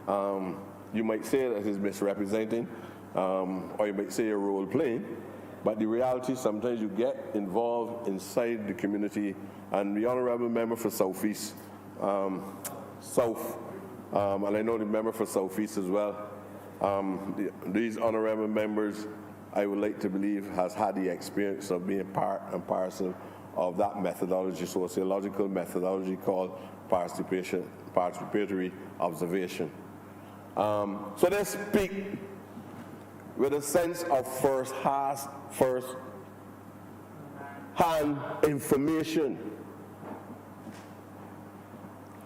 Speaker 4: You might say that it is misrepresenting, or you might say you're role playing, but the reality, sometimes you get involved inside the community. And the Honourable member for Southeast, South, and I know the member for Southeast as well, these Honourable members, I would like to believe, has had the experience of being part and parcel of that methodology, sociological methodology called participatory observation. So they speak with a sense of first-hand information.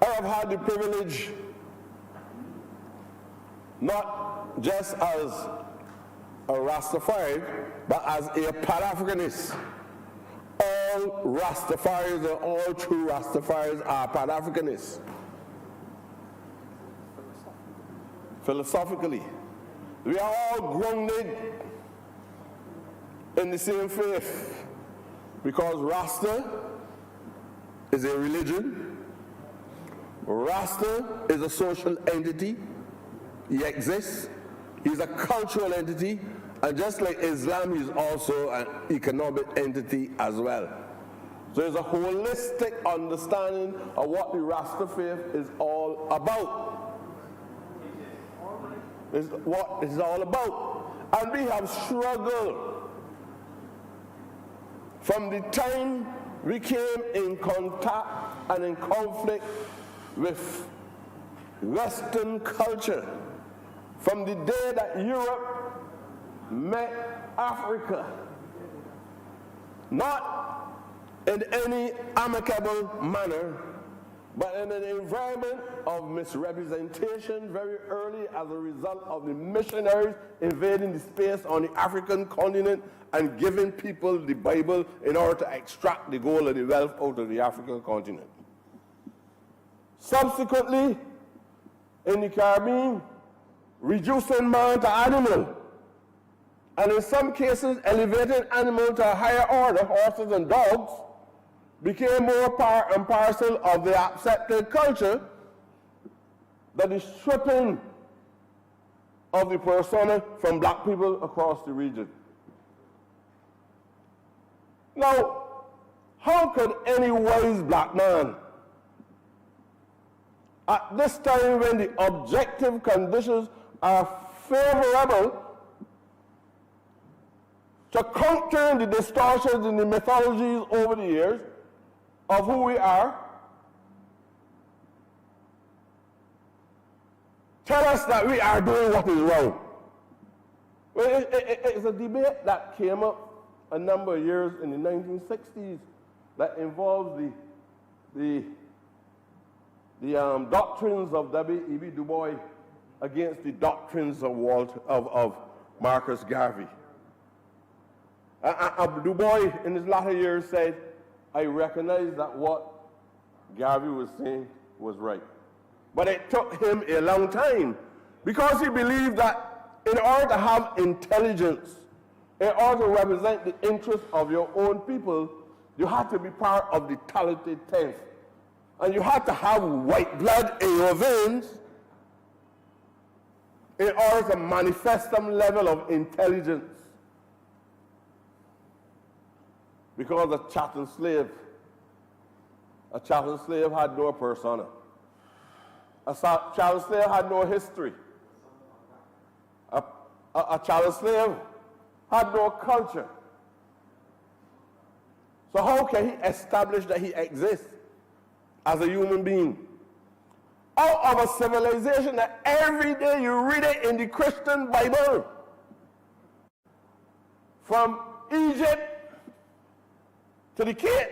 Speaker 4: I have had the privilege, not just as a Rastafari, but as a Pan-Africanist. All Rastafarians and all true Rastafaris are Pan-Africanists. Philosophically, we are all grounded in the same faith, because Rasta is a religion, Rasta is a social entity, he exists, he's a cultural entity, and just like Islam, he's also an economic entity as well. So there's a holistic understanding of what the Rasta faith is all about. It's what it's all about. And we have struggled from the time we came in contact and in conflict with Western culture, from the day that Europe met Africa, not in any amicable manner, but in an environment of misrepresentation very early as a result of the missionaries invading the space on the African continent and giving people the Bible in order to extract the gold and the wealth out of the African continent. Subsequently, in the Caribbean, reducing man to animal, and in some cases elevating animal to a higher order, horses and dogs, became more part and parcel of the accepted culture that is stripping of the persona from black people across the region. Now, how could any wise black man, at this time when the objective conditions are favorable to counter the distortions in the mythologies over the years of who we are, tell us that we are doing what is wrong? Well, it's a debate that came up a number of years in the 1960s that involves the doctrines of W.E.B. Du Bois against the doctrines of Marcus Garvey. Du Bois, in his latter years, said, I recognize that what Garvey was saying was right. But it took him a long time because he believed that in order to have intelligence, in order to represent the interests of your own people, you have to be part of the talented tenth. And you have to have white blood in your veins in order to manifest some level of intelligence. Because a chattel slave had no persona. A chattel slave had no history. A chattel slave had no culture. So how can he establish that he exists as a human being? Out of a civilization that every day you read it in the Christian Bible, from Egypt to the Cape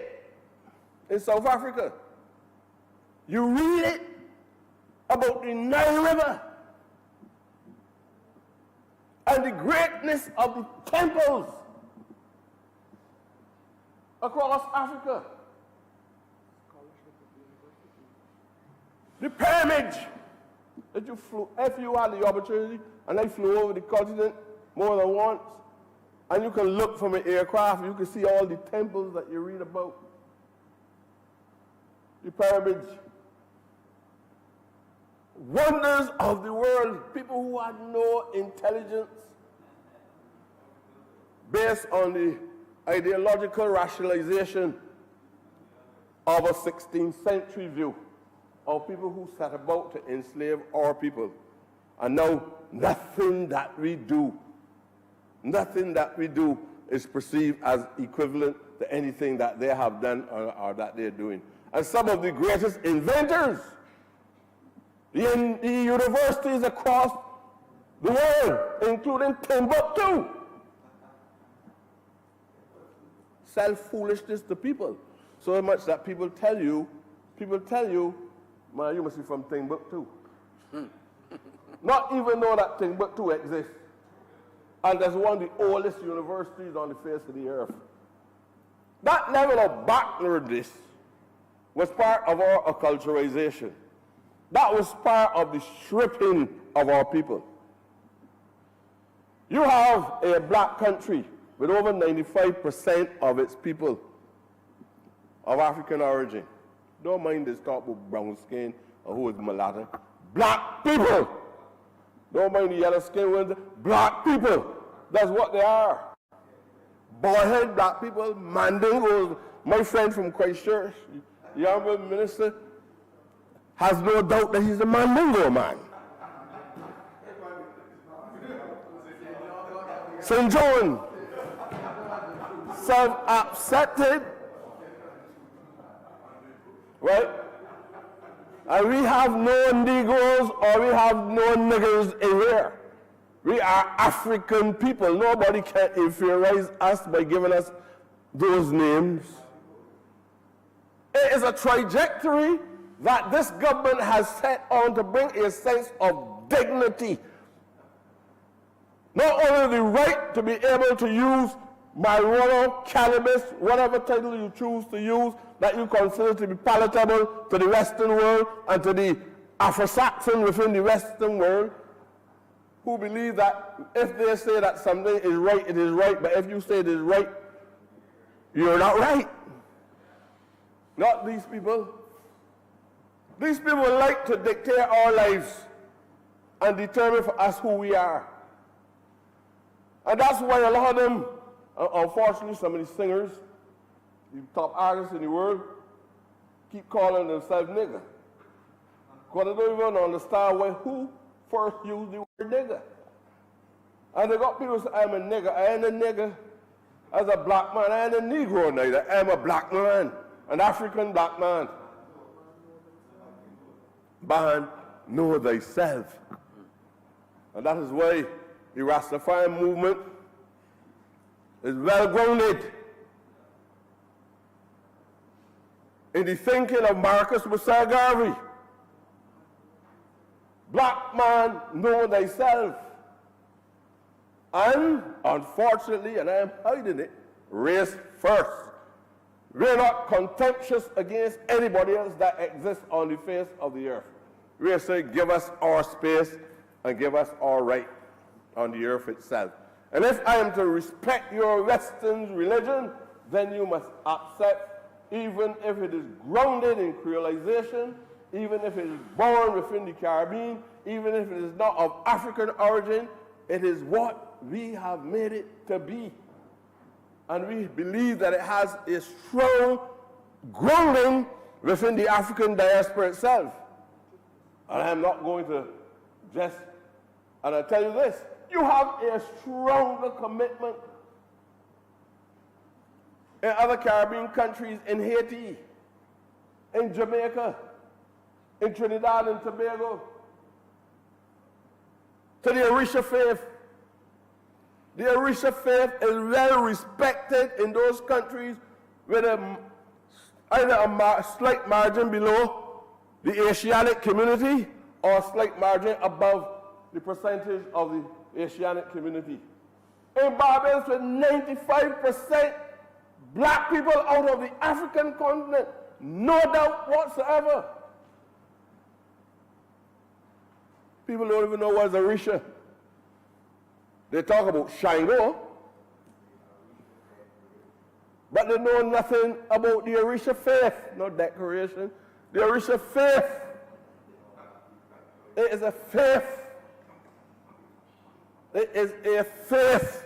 Speaker 4: in South Africa. You read it about the Nile River and the greatness of the temples across Africa. The pyramids that you flew, if you had the opportunity, and I flew over the continent more than once, and you can look from an aircraft, you can see all the temples that you read about. The pyramids. Wonders of the world. People who had no intelligence based on the ideological rationalization of a 16th century view of people who set about to enslave our people. And now nothing that we do is perceived as equivalent to anything that they have done or that they're doing. And some of the greatest inventors in the universities across the world, including Timbuktu, sell foolishness to people. So much that people tell you, man, you must be from Timbuktu. Not even know that Timbuktu exists. And that's one of the oldest universities on the face of the earth. That level of backwardness was part of our acculturation. That was part of the stripping of our people. You have a black country with over 95% of its people of African origin. Don't mind this talk about brown skin or who is mulatto. Black people! Don't mind the yellow skin ones. Black people. That's what they are. Boyhead black people, Mandingos. My friend from Christchurch, the Honourable Minister, has no doubt that he's a Mandingo man. St. John. self-accepted, right? And we have no Negroes or we have no niggers in here. We are African people. Nobody can inferiorize us by giving us those names. It is a trajectory that this government has set on to bring a sense of dignity. Not only the right to be able to use marijuana, cannabis, whatever title you choose to use that you consider to be palatable to the Western world and to the Afro-Saxon within the Western world, who believe that if they say that something is right, it is right, but if you say it is right, you're not right. Not these people. These people like to dictate our lives and determine for us who we are. And that's why a lot of them, unfortunately, some of these singers, the top artists in the world, keep calling themselves nigger. Because they don't even understand who first used the word nigger. And they got people say, I'm a nigger. I ain't a nigger as a black man. I ain't a Negro neither. I'm a black man, an African black man. Man, know thyself. And that is why the Rastafarian movement is well grounded in the thinking of Marcus Messiah Garvey. Black man, know thyself. And unfortunately, and I am hiding it, race first. We're not contemptuous against anybody else that exists on the face of the earth. We're saying give us our space and give us our right on the earth itself. And if I am to respect your Western religion, then you must accept, even if it is grounded in creolization, even if it is born within the Caribbean, even if it is not of African origin, it is what we have made it to be. And we believe that it has a strong grounding within the African diaspora itself. And I'm not going to just, and I tell you this, you have a stronger commitment in other Caribbean countries, in Haiti, in Jamaica, in Trinidad and Tobago, to the Orisha faith. The Orisha faith is well respected in those countries with either a slight margin below the Asiatic community or a slight margin above the percentage of the Asiatic community. In Barbados, with 95% black people out of the African continent, no doubt whatsoever. People don't even know what's Orisha. They talk about Shango, but they know nothing about the Orisha faith, no decoration. The Orisha faith, it is a faith. It is a faith,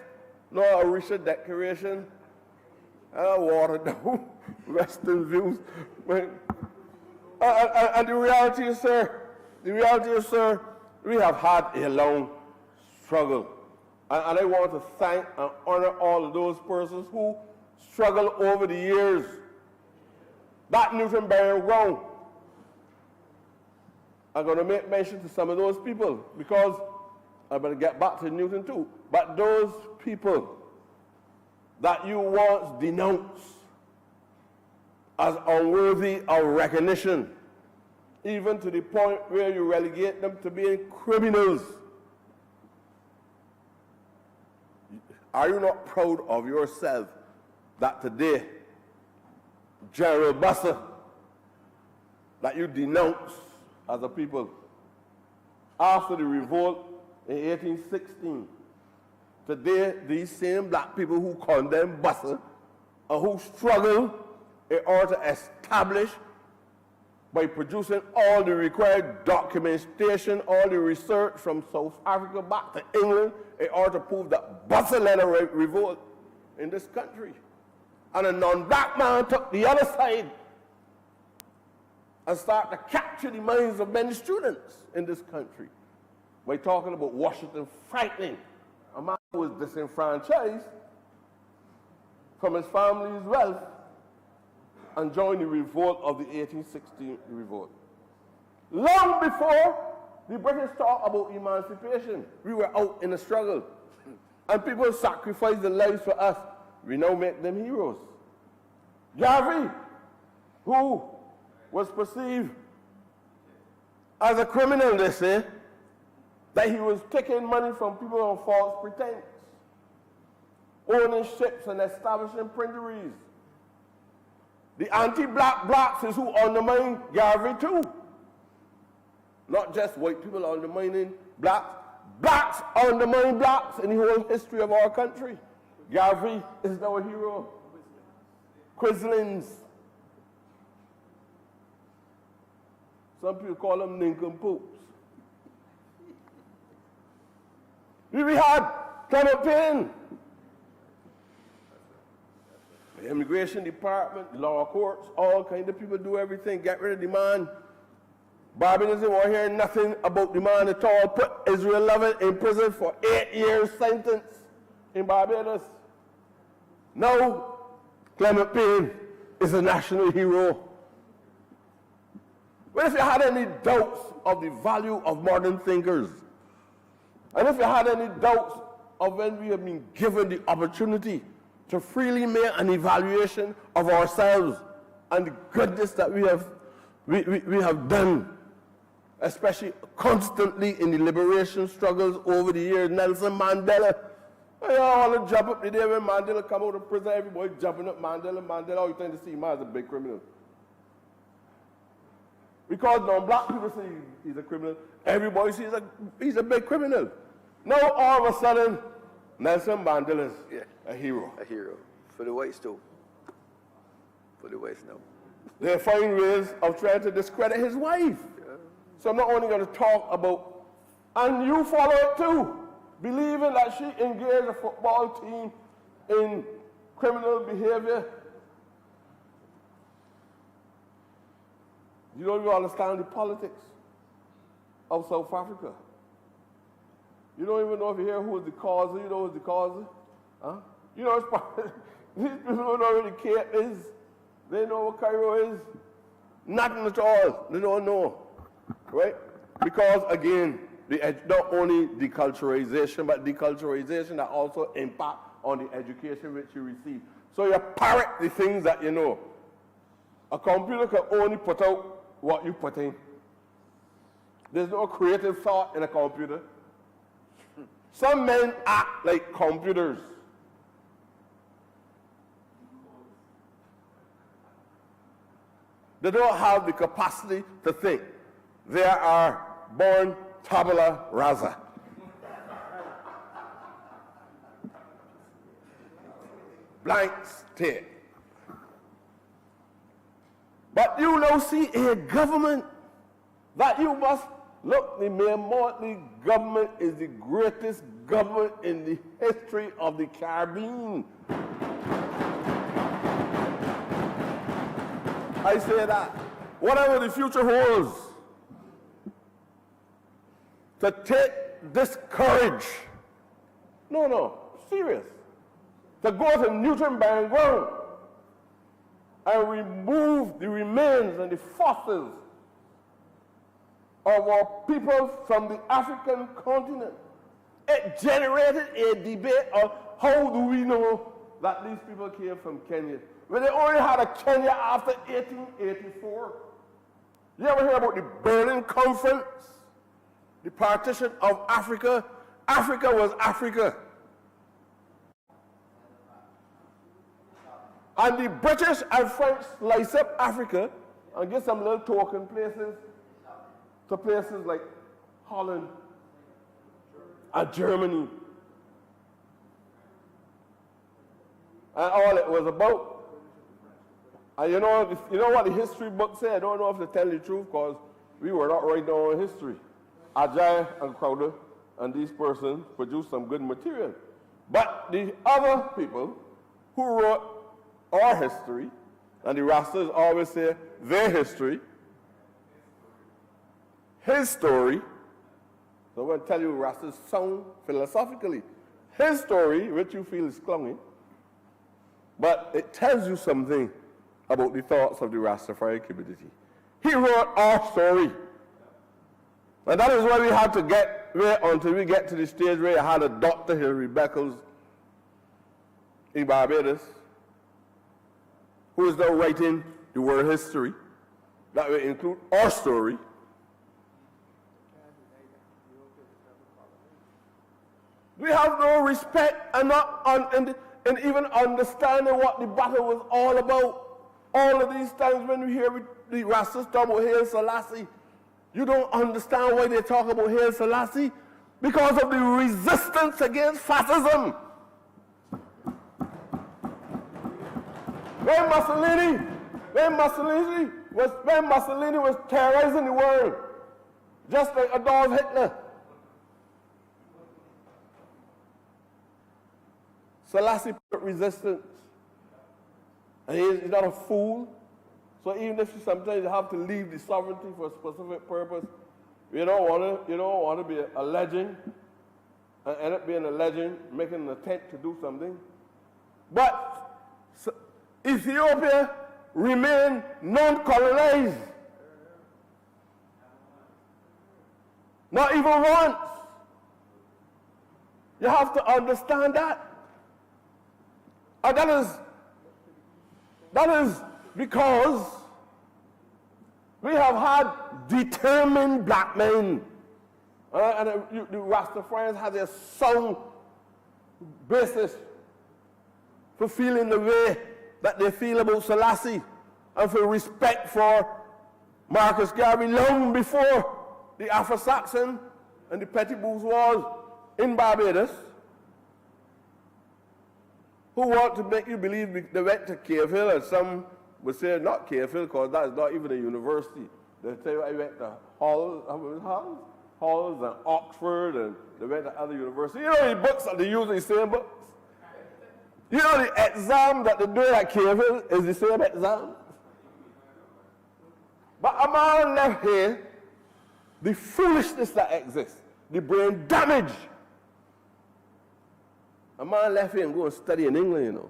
Speaker 4: no Orisha decoration. I water down Western views. And the reality is, sir, we have had a long struggle. And I want to thank and honor all of those persons who struggled over the years. That Newton burial ground. I'm going to make mention to some of those people because I'm going to get back to Newton too. But those people that you once denounced as unworthy of recognition, even to the point where you relegate them to being criminals. Are you not proud of yourself that today, General Busser, that you denounce as a people, after the revolt in 1816, today these same black people who condemn Busser and who struggle in order to establish by producing all the required documentation, all the research from South Africa back to England in order to prove that Busser led a revolt in this country. And a non-black man took the other side and started to capture the minds of many students in this country by talking about Washington Franklin, a man who was disenfranchised from his family's wealth and joined the revolt of the 1816 revolt. Long before the British talked about emancipation, we were out in a struggle. And people sacrificed their lives for us. We now make them heroes. Garvey, who was perceived as a criminal, they say, that he was taking money from people on false pretense, owning ships and establishing printeries. The anti-black blacks is who undermine Garvey too. Not just white people undermining blacks. Blacks undermine blacks in the whole history of our country. Garvey is now a hero. Quislings. Some people call them nincompoops. We had Clement Payne. The immigration department, the law courts, all kinds of people do everything. Get rid of the man. Barbados didn't want to hear nothing about the man at all. Put Israel Lovin in prison for 8 years sentence in Barbados. Now, Clement Payne is a national hero. Well, if you had any doubts of the value of modern thinkers, and if you had any doubts of when we have been given the opportunity to freely make an evaluation of ourselves and the goodness that we have done, especially constantly in the liberation struggles over the years, Nelson Mandela. I all to jump up the day when Mandela come out of prison, everybody jumping up Mandela, all you tend to see him as a big criminal. Because non-black people say he's a criminal, everybody sees he's a big criminal. Now all of a sudden, Nelson Mandela's a hero.
Speaker 2: A hero. For the whites too. For the whites now.
Speaker 4: They find ways of trying to discredit his wife. So I'm not only going to talk about, and you follow it too, believing that she engaged a football team in criminal behavior. You don't even understand the politics of South Africa. You don't even know if you hear who is the causer, you know who's the causer. Huh? You know, it's part these people don't know who the Cape is. They know what Cairo is. Nothing at all. They don't know. Right? Because again, not only deculturalization, but deculturalization that also impact on the education which you receive. So you parrot the things that you know. A computer can only put out what you put in. There's no creative thought in a computer. Some men act like computers. They don't have the capacity to think. They are born tabula rasa. Blank state. But you now see a government that you must look, the Mayoralty government is the greatest government in the history of the Caribbean. I say that. Whatever the future holds, to take this courage, serious, to go to Newton Bangor and remove the remains and the fossils of our people from the African continent. It generated a debate on how do we know that these people came from Kenya. Well, they only had a Kenya after 1884. You ever hear about the Berlin Conference? The partition of Africa? Africa was Africa. And the British and French slice up Africa and get some little token places to places like Holland and Germany. And all it was about. And you know what the history book said? I don't know if they tell the truth because we were not writing our own history. Ajay and Crowder and these persons produced some good material. But the other people who wrote our history, and the Rastas always say their history, his story, so I'm going to tell you Rastas sound philosophically. His story, which you feel is clungy, but it tells you something about the thoughts of the Rastafari community. He wrote our story. And that is why we had to get there until we get to the stage where you had a Dr. Hilary Beckles in Barbados, who is now writing the world history that will include our story. We have no respect and even understanding what the battle was all about. All of these times when we hear the Rastas talk about Haile Selassie, you don't understand why they talk about Haile Selassie, because of the resistance against fascism. When Mussolini was terrorizing the world, just like Adolf Hitler, Selassie put resistance. And he's not a fool. So even if sometimes you have to leave the sovereignty for a specific purpose, you don't want to be a legend and end up being a legend, making an attempt to do something. But Ethiopia remained non-colonized. Not even once. You have to understand that. And that is because we have had determined black men. And the Rastafarians have their sound basis for feeling the way that they feel about Selassie and for respect for Marcus Garvey long before the Afro-Saxon and the petty bourgeois in Barbados, who want to make you believe they went to Cave Hill, and some would say not Cave Hill because that is not even a university. They say I went to Halls and Oxford, and they went to other universities. You know the books that they use, the same books? You know the exam that they do at Cave Hill is the same exam? But a man left here, the foolishness that exists, the brain damage. A man left here and go and study in England, you know,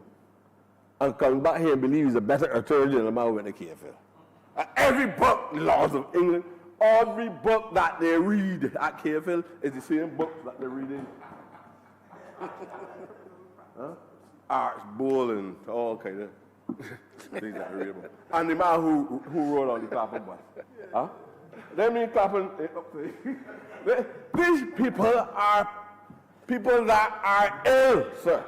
Speaker 4: and come back here and believe he's a better attorney than a man went to Cave Hill. Every book, Laws of England, every book that they read at Cave Hill is the same book that they're reading. Archbold and all kind of things that they read about. And the man who rode on the Clapham bus. Huh? They mean Clapham up to these people are people that are ill, sir.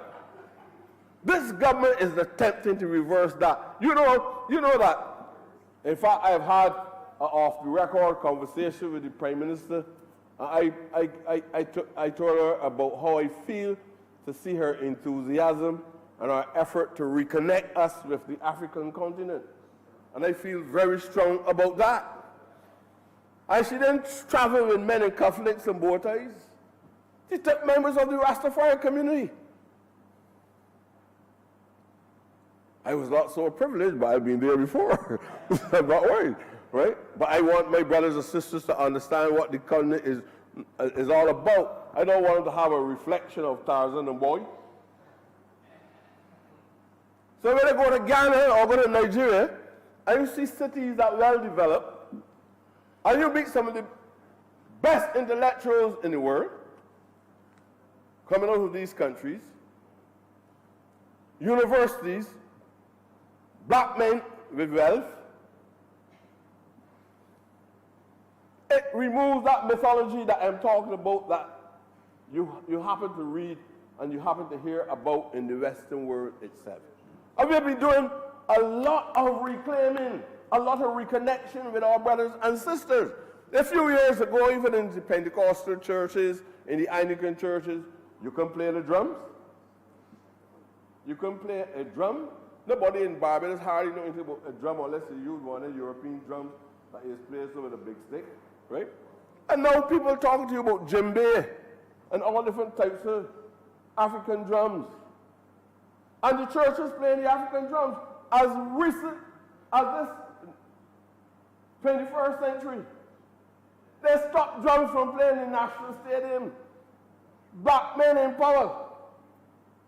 Speaker 4: This government is attempting to reverse that. You know that. In fact, I've had an off-the-record conversation with the Prime Minister. I told her about how I feel to see her enthusiasm and our effort to reconnect us with the African continent. And I feel very strong about that. And she didn't travel with men in cufflinks and bow ties. She took members of the Rastafari community. I was not so privileged, but I've been there before. I'm not worried, right? But I want my brothers and sisters to understand what the continent is all about. I don't want them to have a reflection of Tarzan and Boy. So when I go to Ghana or go to Nigeria, and you see cities that are well developed, and you meet some of the best intellectuals in the world coming out of these countries, universities, black men with wealth, it removes that mythology that I'm talking about that you happen to read and you happen to hear about in the Western world itself. And we'll be doing a lot of reclaiming, a lot of reconnection with our brothers and sisters. A few years ago, even in the Pentecostal churches, in the Anglican churches, you can play the drums. You can play a drum. Nobody in Barbados hardly knows anything about a drum unless you use one of the European drums that is played with a big stick, right? And now people are talking to you about djembe and all different types of African drums. And the church is playing the African drums as recent as this 21st century. They stopped drums from playing in National Stadium. Black men in power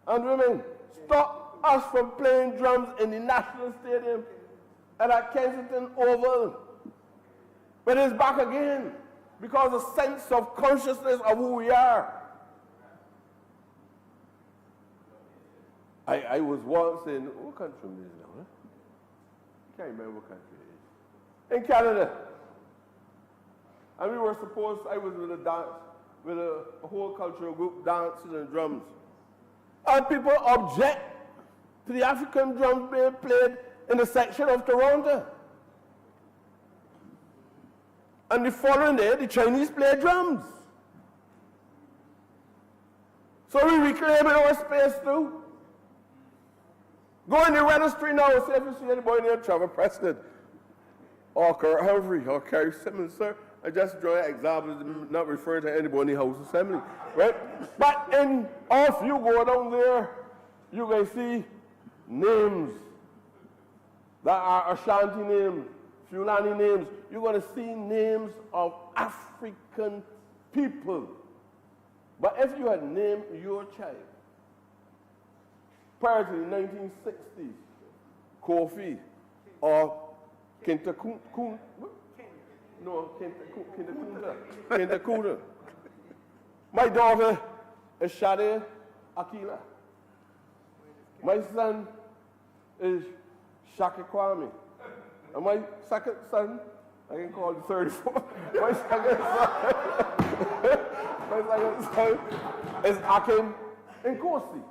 Speaker 4: and women, stop
Speaker 5: us from playing drums in the National Stadium and at Kensington Oval. But it's back again because a sense of consciousness of who we are. I was once in, what country is it now? Huh? I can't remember what country it is. In Canada. And we were supposed, I was with a dance, with a whole cultural group dancing and drums. And people object to the African drums being played in the section of Toronto. And the following day, the Chinese play drums. So we reclaiming our space too. Go in the registry now and see if you see anybody named Trevor Preston or Kurt Humphrey or Kerry Simmons, sir. I just draw examples, not referring to anybody in the House Assembly, right? But if you go down there, you can see names that are Ashanti names, Fulani names. You're going to see names of African people. But if you had named your child prior to the 1960s, Kofi or Kintakun, no, Kintakuna. My daughter is Shade Akila. My son is Shaka Kwame. And my second son, I can call him 34. My second son is Akim Nkosi.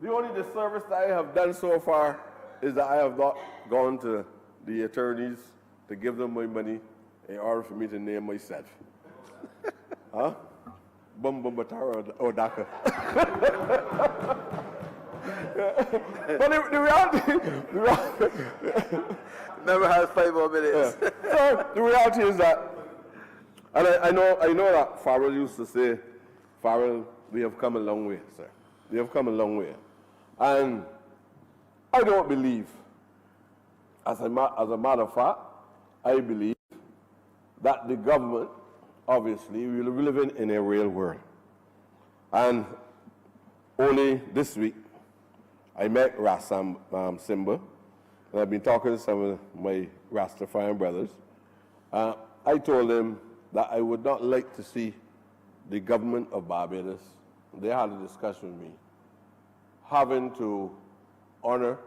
Speaker 5: The only disservice that I have done so far is that I have not gone to the attorneys to give them my money in order for me to name myself. Huh? Bumbatara Odaka. But the reality,
Speaker 2: Member has 5 more minutes.
Speaker 5: yeah. So the reality is that, and I know that Farrell used to say, Farrell, we have come a long way, sir. We have come a long way. And I don't believe, as a matter of fact, I believe that the government, obviously, we live in a real world. And only this week, I met Rassam Simba, and I've been talking to some of my Rastafarian brothers. I told them that I would not like to see the government of Barbados, they had a discussion with me, having to honor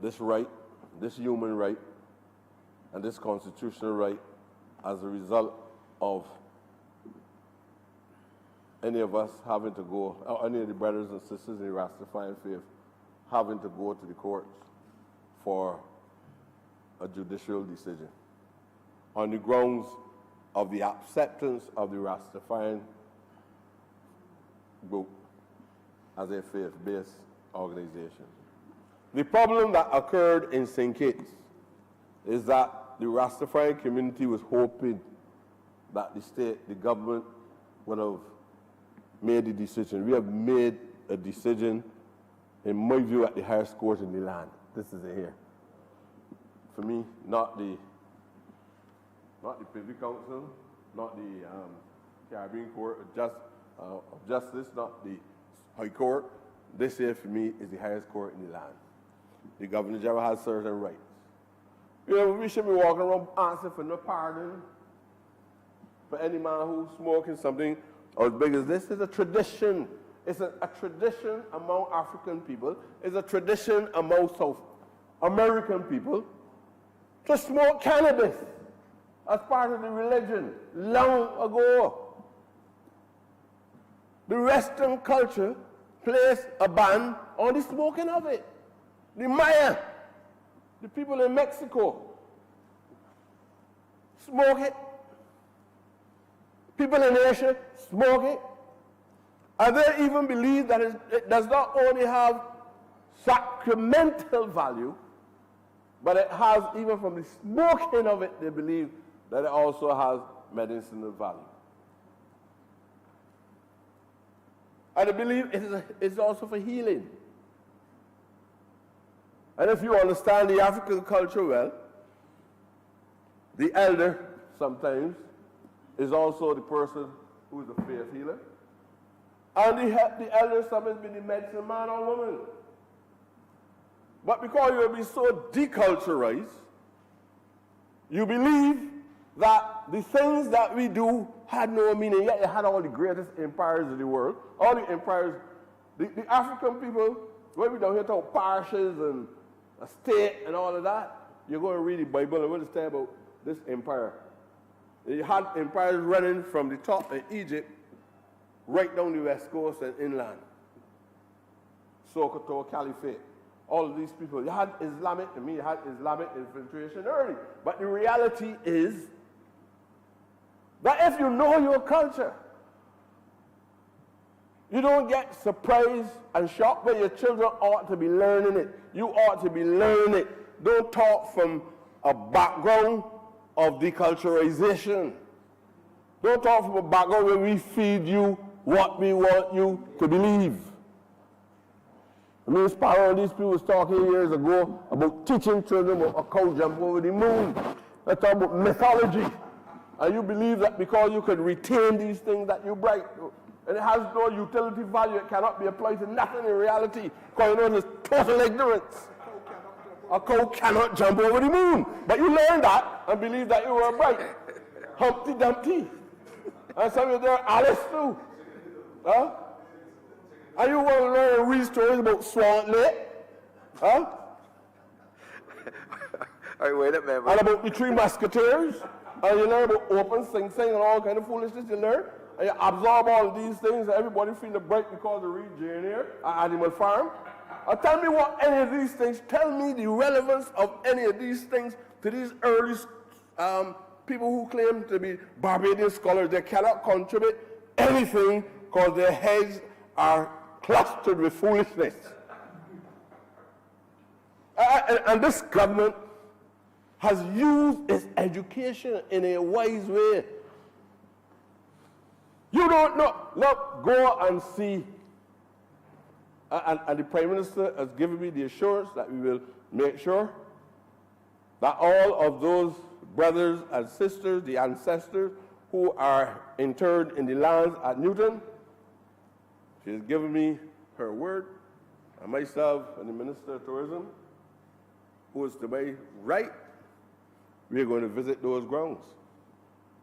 Speaker 5: this right, this human right, and this constitutional right as a result of any of us having to go, or any of the brothers and sisters in the Rastafarian faith, having to go to the courts for a judicial decision on the grounds of the acceptance of the Rastafarian group as a faith-based organization. The problem that occurred in St. Kitts is that the Rastafarian community was hoping that the state, the government, would have made the decision. We have made a decision, in my view, at the highest court in the land. This is it here. For me, not the Privy Council, not the Caribbean Court of Justice, not the High Court. This here, for me, is the highest court in the land. The Governor General has certain rights. You know, we should be walking around asking for no pardon for any man who's smoking something as big as this. It's a tradition. It's a tradition among African people. It's a tradition among South American people to smoke cannabis as part of the religion long ago. The Western culture placed a ban on the smoking of it. The Maya, the people in Mexico, smoke it. People in Asia smoke it. And they even believe that it does not only have sacramental value, but it has, even from the smoking of it, they believe that it also has medicinal value. And they believe it's also for healing. And if you understand the African culture well, the elder sometimes is also the person who is a faith healer. And the elder sometimes be the medicine man or woman. But because you will be so deculturized, you believe that the things that we do had no meaning, yet it had all the greatest empires of the world. All the empires, the African people, when we down here talk parishes and a state and all of that, you're going to read the Bible and we'll say about this empire. You had empires running from the top in Egypt right down the west coast and inland. Sokoto, Caliphate. All of these people. You had Islamic infiltration early. But the reality is that if you know your culture, you don't get surprised and shocked when your children ought to be learning it. You ought to be learning it. Don't talk from a background of deculturization. Don't talk from a background where we feed you what we want you to believe. I mean, Sparrow, these people was talking years ago about teaching children about a cow jump over the moon. They talk about mythology. And you believe that because you can retain these things that you're bright. And it has no utility value. It cannot be applied to nothing in reality. Because you know it's total ignorance. A cow cannot jump over the moon. But you learn that and believe that you were bright. Humpty Dumpty. And some of you there, Alice too. Huh? And you want to learn and read stories about Swan Lake? Huh?
Speaker 2: All right, wait a minute.
Speaker 5: And about the Three Musketeers? And you learn about Open Sing Sing and all kind of foolishness you learn. And you absorb all of these things and everybody feeling bright because they read Jane Eyre and Animal Farm. Tell me what any of these things, tell me the relevance of any of these things to these early people who claim to be Barbadian scholars. They cannot contribute anything because their heads are clustered with foolishness. And this government has used its education in a wise way. You don't know. Look, go and see. And the Prime Minister has given me the assurance that we will make sure that all of those brothers and sisters, the ancestors who are interred in the lands at Newton, she has given me her word, and myself and the Minister of Tourism, who is to my right, we are going to visit those grounds.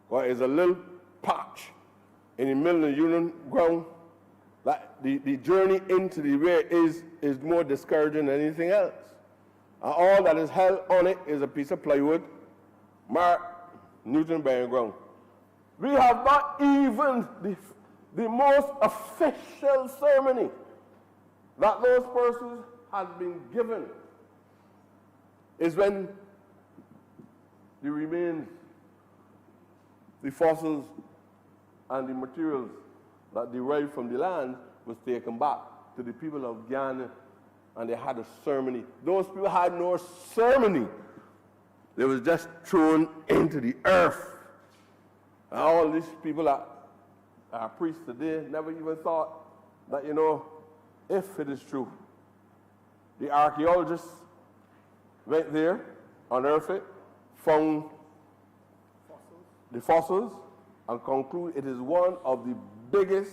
Speaker 5: Well, it's a little patch in the middle of the Union ground that the journey into the way is more discouraging than anything else. And all that is held on it is a piece of plywood marked Newton Burial Ground. We have not even the most official ceremony that those persons have been given is when the remains, the fossils, and the materials that derived from the land was taken back to the people of Guyana, and they had a ceremony. Those people had no ceremony. They was just thrown into the earth. And all these people that are priests today never even thought that, you know, if it is true, the archaeologists went there, unearthed it, found the fossils, and conclude it is one of the biggest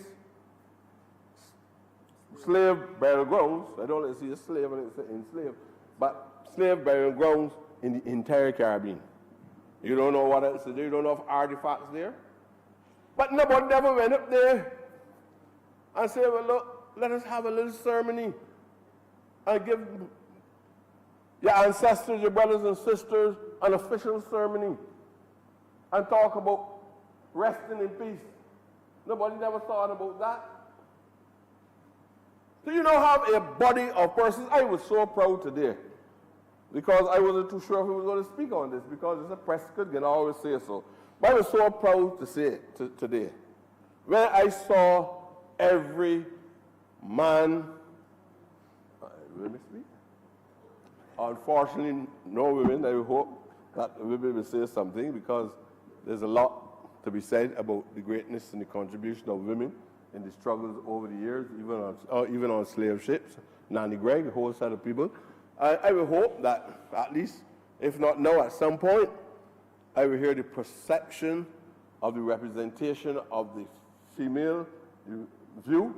Speaker 5: slave burial grounds. I don't like to see a slave and it's enslaved, but slave burial grounds in the entire Caribbean. You don't know what else is there, you don't know of artifacts there. But nobody never went up there and said, well, look, let us have a little ceremony and give your ancestors, your brothers and sisters, an official ceremony and talk about resting in peace. Nobody never thought about that. So you don't have a body of persons. I was so proud today because I wasn't too sure if we were going to speak on this because it's a press could get always say so. But I was so proud to say it today. When I saw every man, let me speak? Unfortunately, no women. I hope that women will say something because there's a lot to be said about the greatness and the contribution of women in the struggles over the years, even on slave ships. Nanny Gregg, a whole set of people. I will hope that at least, if not now, at some point, I will hear the perception of the representation of the female view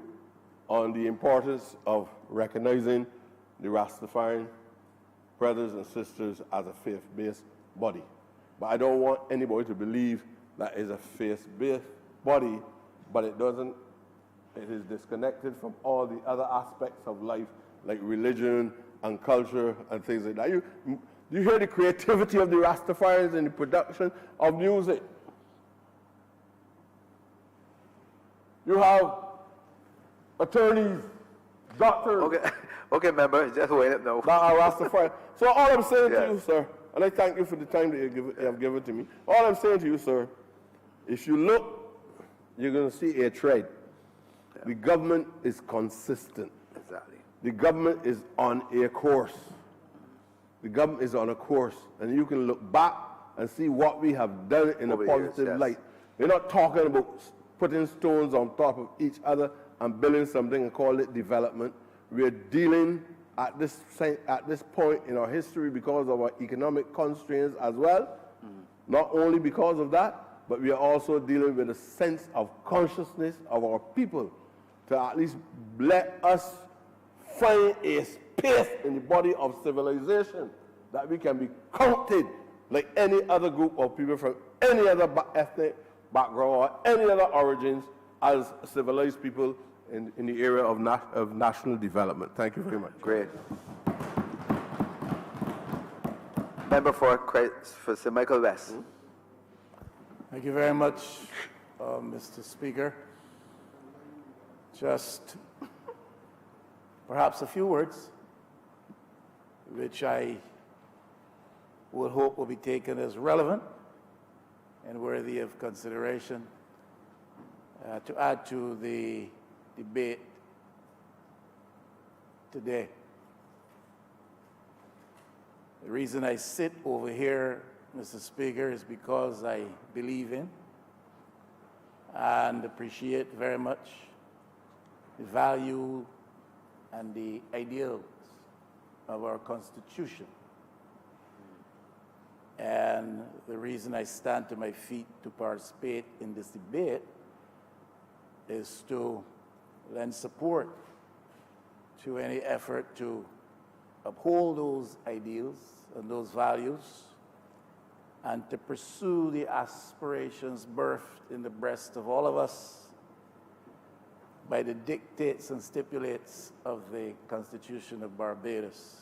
Speaker 5: on the importance of recognizing the Rastafarian brothers and sisters as a faith-based body. But I don't want anybody to believe that is a faith-based body, but it is disconnected from all the other aspects of life, like religion and culture and things like that. You hear the creativity of the Rastafarians in the production of music. You have attorneys, doctors,
Speaker 2: Okay, member, just wait up now.
Speaker 5: that are Rastafarians. So all I'm saying to
Speaker 2: Yes.
Speaker 5: you, sir, and I thank you for the time that you have given to me. All I'm saying to you, sir, if you look, you're going to see a trend. The government is consistent.
Speaker 2: Exactly.
Speaker 5: The government is on a course. The government is on a course, and you can look back and see what we have done in
Speaker 2: Over
Speaker 5: a
Speaker 2: the years,
Speaker 5: positive
Speaker 2: yes.
Speaker 5: light. We're not talking about putting stones on top of each other and building something and call it development. We're dealing at this point in our history because of our economic constraints as well. Not only because of that, but we are also dealing with a sense of consciousness of our people to at least let us find a space in the body of civilization that we can be counted like any other group of people from any other ethnic background or any other origins as civilized people in the area of national development. Thank you very much.
Speaker 2: Great. Member for St. Michael West.
Speaker 6: Thank you very much, Mr. Speaker. Just perhaps a few words, which I would hope will be taken as relevant and worthy of consideration to add to the debate today. The reason I sit over here, Mr. Speaker, is because I believe in and appreciate very much the value and the ideals of our Constitution. And the reason I stand to my feet to participate in this debate is to lend support to any effort to uphold those ideals and those values and to pursue the aspirations birthed in the breast of all of us by the dictates and stipulates of the Constitution of Barbados.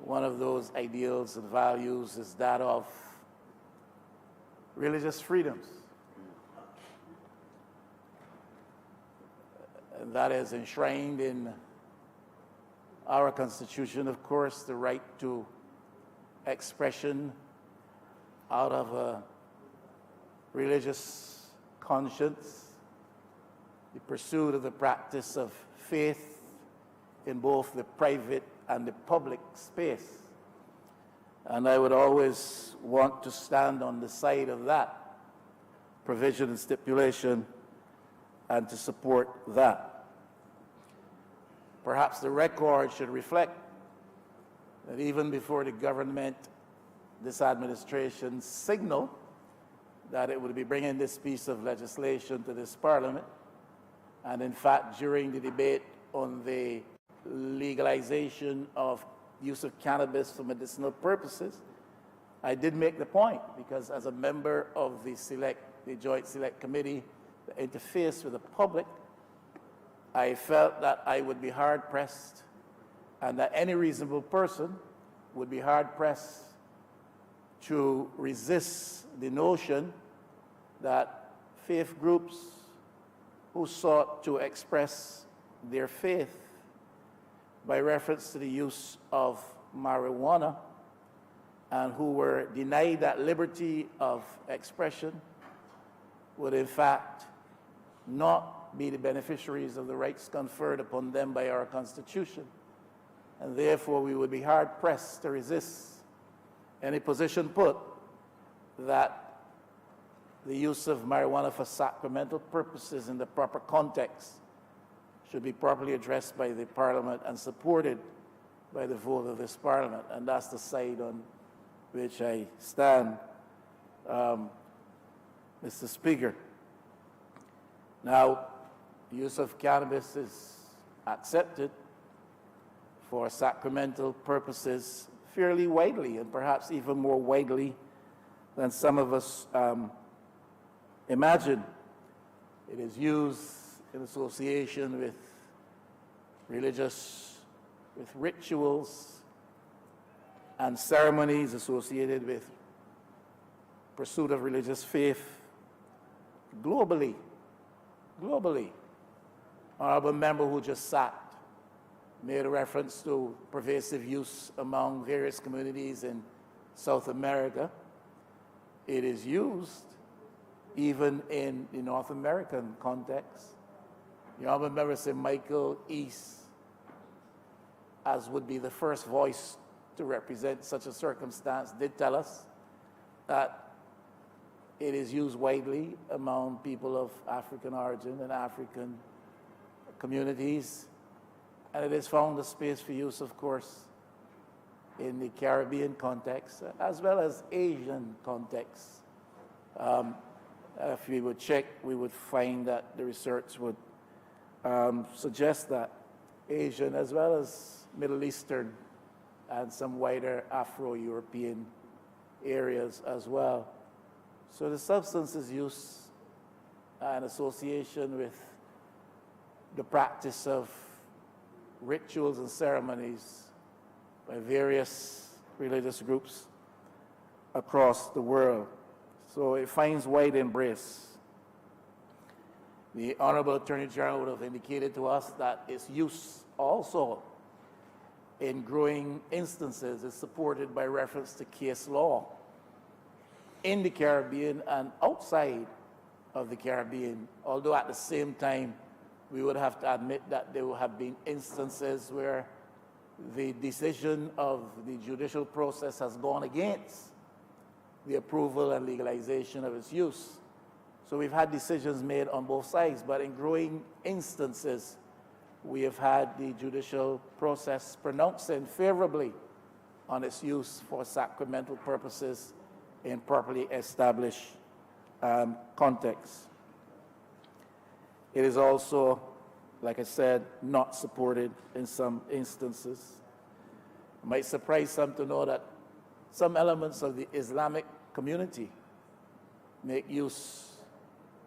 Speaker 6: One of those ideals and values is that of religious freedoms. And that is enshrined in our Constitution, of course, the right to expression out of a religious conscience, the pursuit of the practice of faith in both the private and the public space. And I would always want to stand on the side of that provision and stipulation and to support that. Perhaps the record should reflect that even before the government, this administration signaled that it would be bringing this piece of legislation to this Parliament, and in fact, during the debate on the legalization of use of cannabis for medicinal purposes, I did make the point, because as a member of the Joint Select Committee that interface with the public, I felt that I would be hard-pressed and that any reasonable person would be hard-pressed to resist the notion that faith groups who sought to express their faith by reference to the use of marijuana and who were denied that liberty of expression would in fact not be the beneficiaries of the rights conferred upon them by our Constitution. And therefore we would be hard-pressed to resist any position put that the use of marijuana for sacramental purposes in the proper context should be properly addressed by the Parliament and supported by the vote of this Parliament. And that's the side on which I stand, Mr. Speaker. Now, the use of cannabis is accepted for sacramental purposes fairly widely, and perhaps even more widely than some of us imagine. It is used in association with rituals and ceremonies associated with pursuit of religious faith globally. Honourable member who just sat made a reference to pervasive use among various communities in South America. It is used even in the North American context. The Honourable member St. Michael East, as would be the first voice to represent such a circumstance, did tell us that it is used widely among people of African origin and African communities, and it is found a space for use, of course, in the Caribbean context, as well as Asian context. If we would check, we would find that the research would suggest that Asian, as well as Middle Eastern, and some wider Afro-European areas as well. So the substance is used in association with the practice of rituals and ceremonies by various religious groups across the world. So it finds wide embrace. The Honourable Attorney General would have indicated to us that its use also in growing instances is supported by reference to case law in the Caribbean and outside of the Caribbean, although at the same time we would have to admit that there will have been instances where the decision of the judicial process has gone against the approval and legalization of its use. So we've had decisions made on both sides, but in growing instances, we have had the judicial process pronouncing favorably on its use for sacramental purposes in properly established contexts. It is also, like I said, not supported in some instances. It might surprise some to know that some elements of the Islamic community make use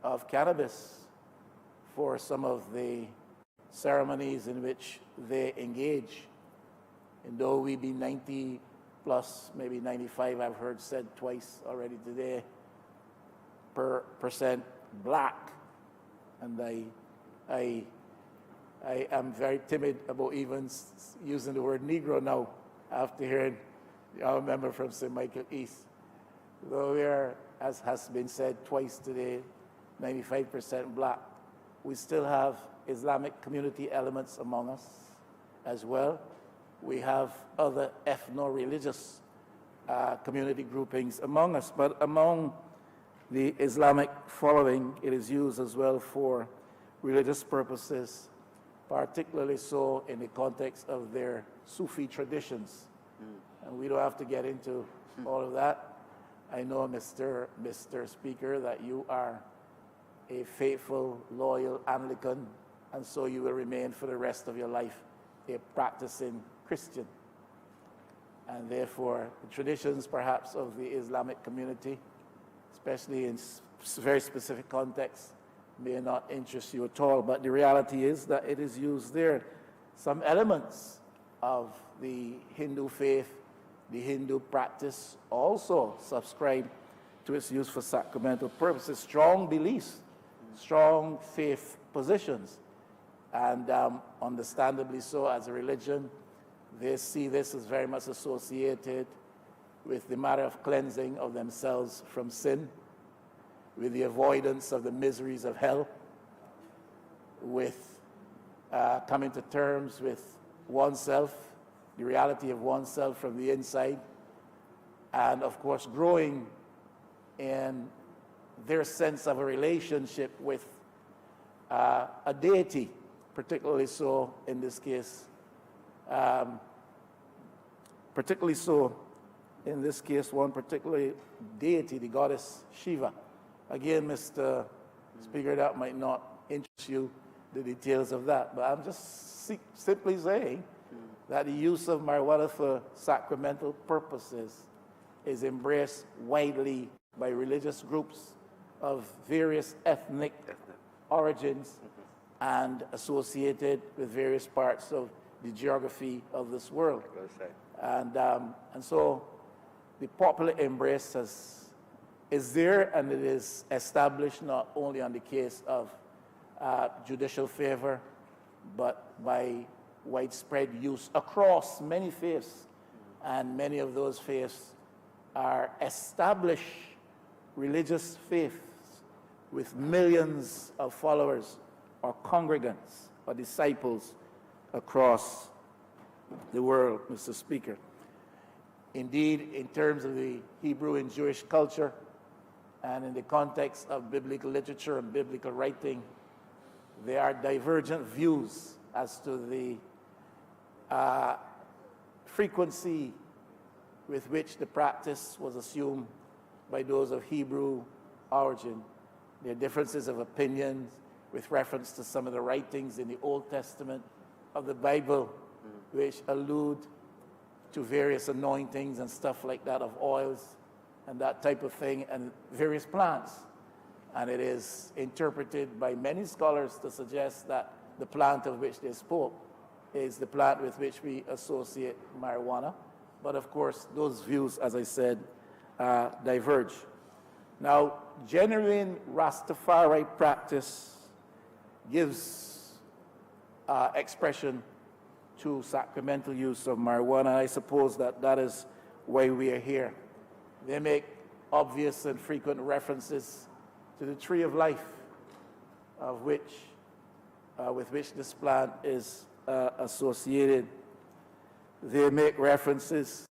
Speaker 6: of cannabis for some of the ceremonies in which they engage. And though we be 90 plus, maybe 95, I've heard said twice already today, percent black, and I am very timid about even using the word Negro now after hearing our member from St. Michael East. Though we are, as has been said twice today, 95% black, we still have Islamic community elements among us as well. We have other ethno-religious community groupings among us, but among the Islamic following, it is used as well for religious purposes, particularly so in the context of their Sufi traditions. And we don't have to get into all of that. I know, Mr. Speaker, that you are a faithful, loyal Anglican, and so you will remain for the rest of your life a practicing Christian. And therefore, the traditions perhaps of the Islamic community, especially in very specific contexts, may not interest you at all. But the reality is that it is used there. Some elements of the Hindu faith, the Hindu practice, also subscribe to its use for sacramental purposes. Strong beliefs, strong faith positions, and understandably so as a religion, they see this as very much associated with the matter of cleansing of themselves from sin, with the avoidance of the miseries of hell, with coming to terms with oneself, the reality of oneself from the inside, and of course growing in their sense of a relationship with a deity, particularly so in this case, one particular deity, the goddess Shiva. Again, Mr. Speaker, that might not interest you, the details of that, but I'm just simply saying that the use of marijuana for sacramental purposes is embraced widely by religious groups of various ethnic origins and associated with various parts of the geography of this world. And so the popular embrace is there, and it is established not only on the case of judicial favor, but by widespread use across many faiths. And many of those faiths are established religious faiths with millions of followers or congregants or disciples across the world, Mr. Speaker. Indeed, in terms of the Hebrew and Jewish culture, and in the context of biblical literature and biblical writing, there are divergent views as to the frequency with which the practice was assumed by those of Hebrew origin. There are differences of opinions with reference to some of the writings in the Old Testament of the Bible, which allude to various anointings and stuff like that of oils and that type of thing, and various plants. And it is interpreted by many scholars to suggest that the plant of which they spoke is the plant with which we associate marijuana. But of course, those views, as I said, diverge. Now, genuine Rastafari practice gives expression to sacramental use of marijuana, and I suppose that that is why we are here. They make obvious and frequent references to the tree of life, of which, with which this plant is associated. They make references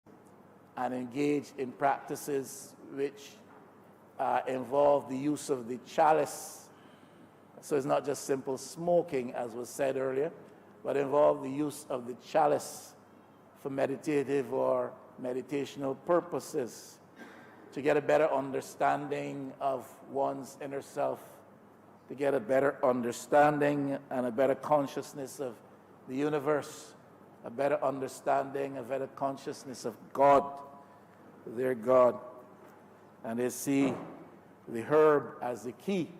Speaker 6: and engage in practices which involve the use of the chalice. So it's not just simple smoking, as was said earlier, but involve the use of the chalice for meditative or meditational purposes, to get a better understanding of one's inner self, to get a better understanding and a better consciousness of the universe, a better understanding, a better consciousness of God, their God. And they see the herb as the key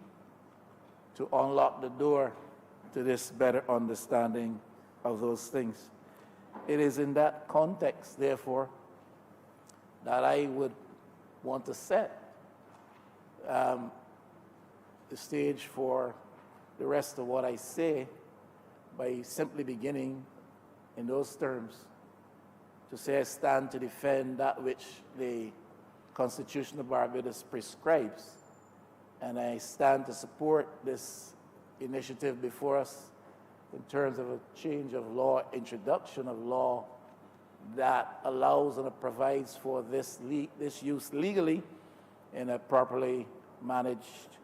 Speaker 6: to unlock the door to this better understanding of those things. It is in that context, therefore, that I would want to set the stage for the rest of what I say by simply beginning in those terms to say I stand to defend that which the Constitution of Barbados prescribes, and I stand to support this initiative before us in terms of a change of law, introduction of law that allows and provides for this use legally in a properly managed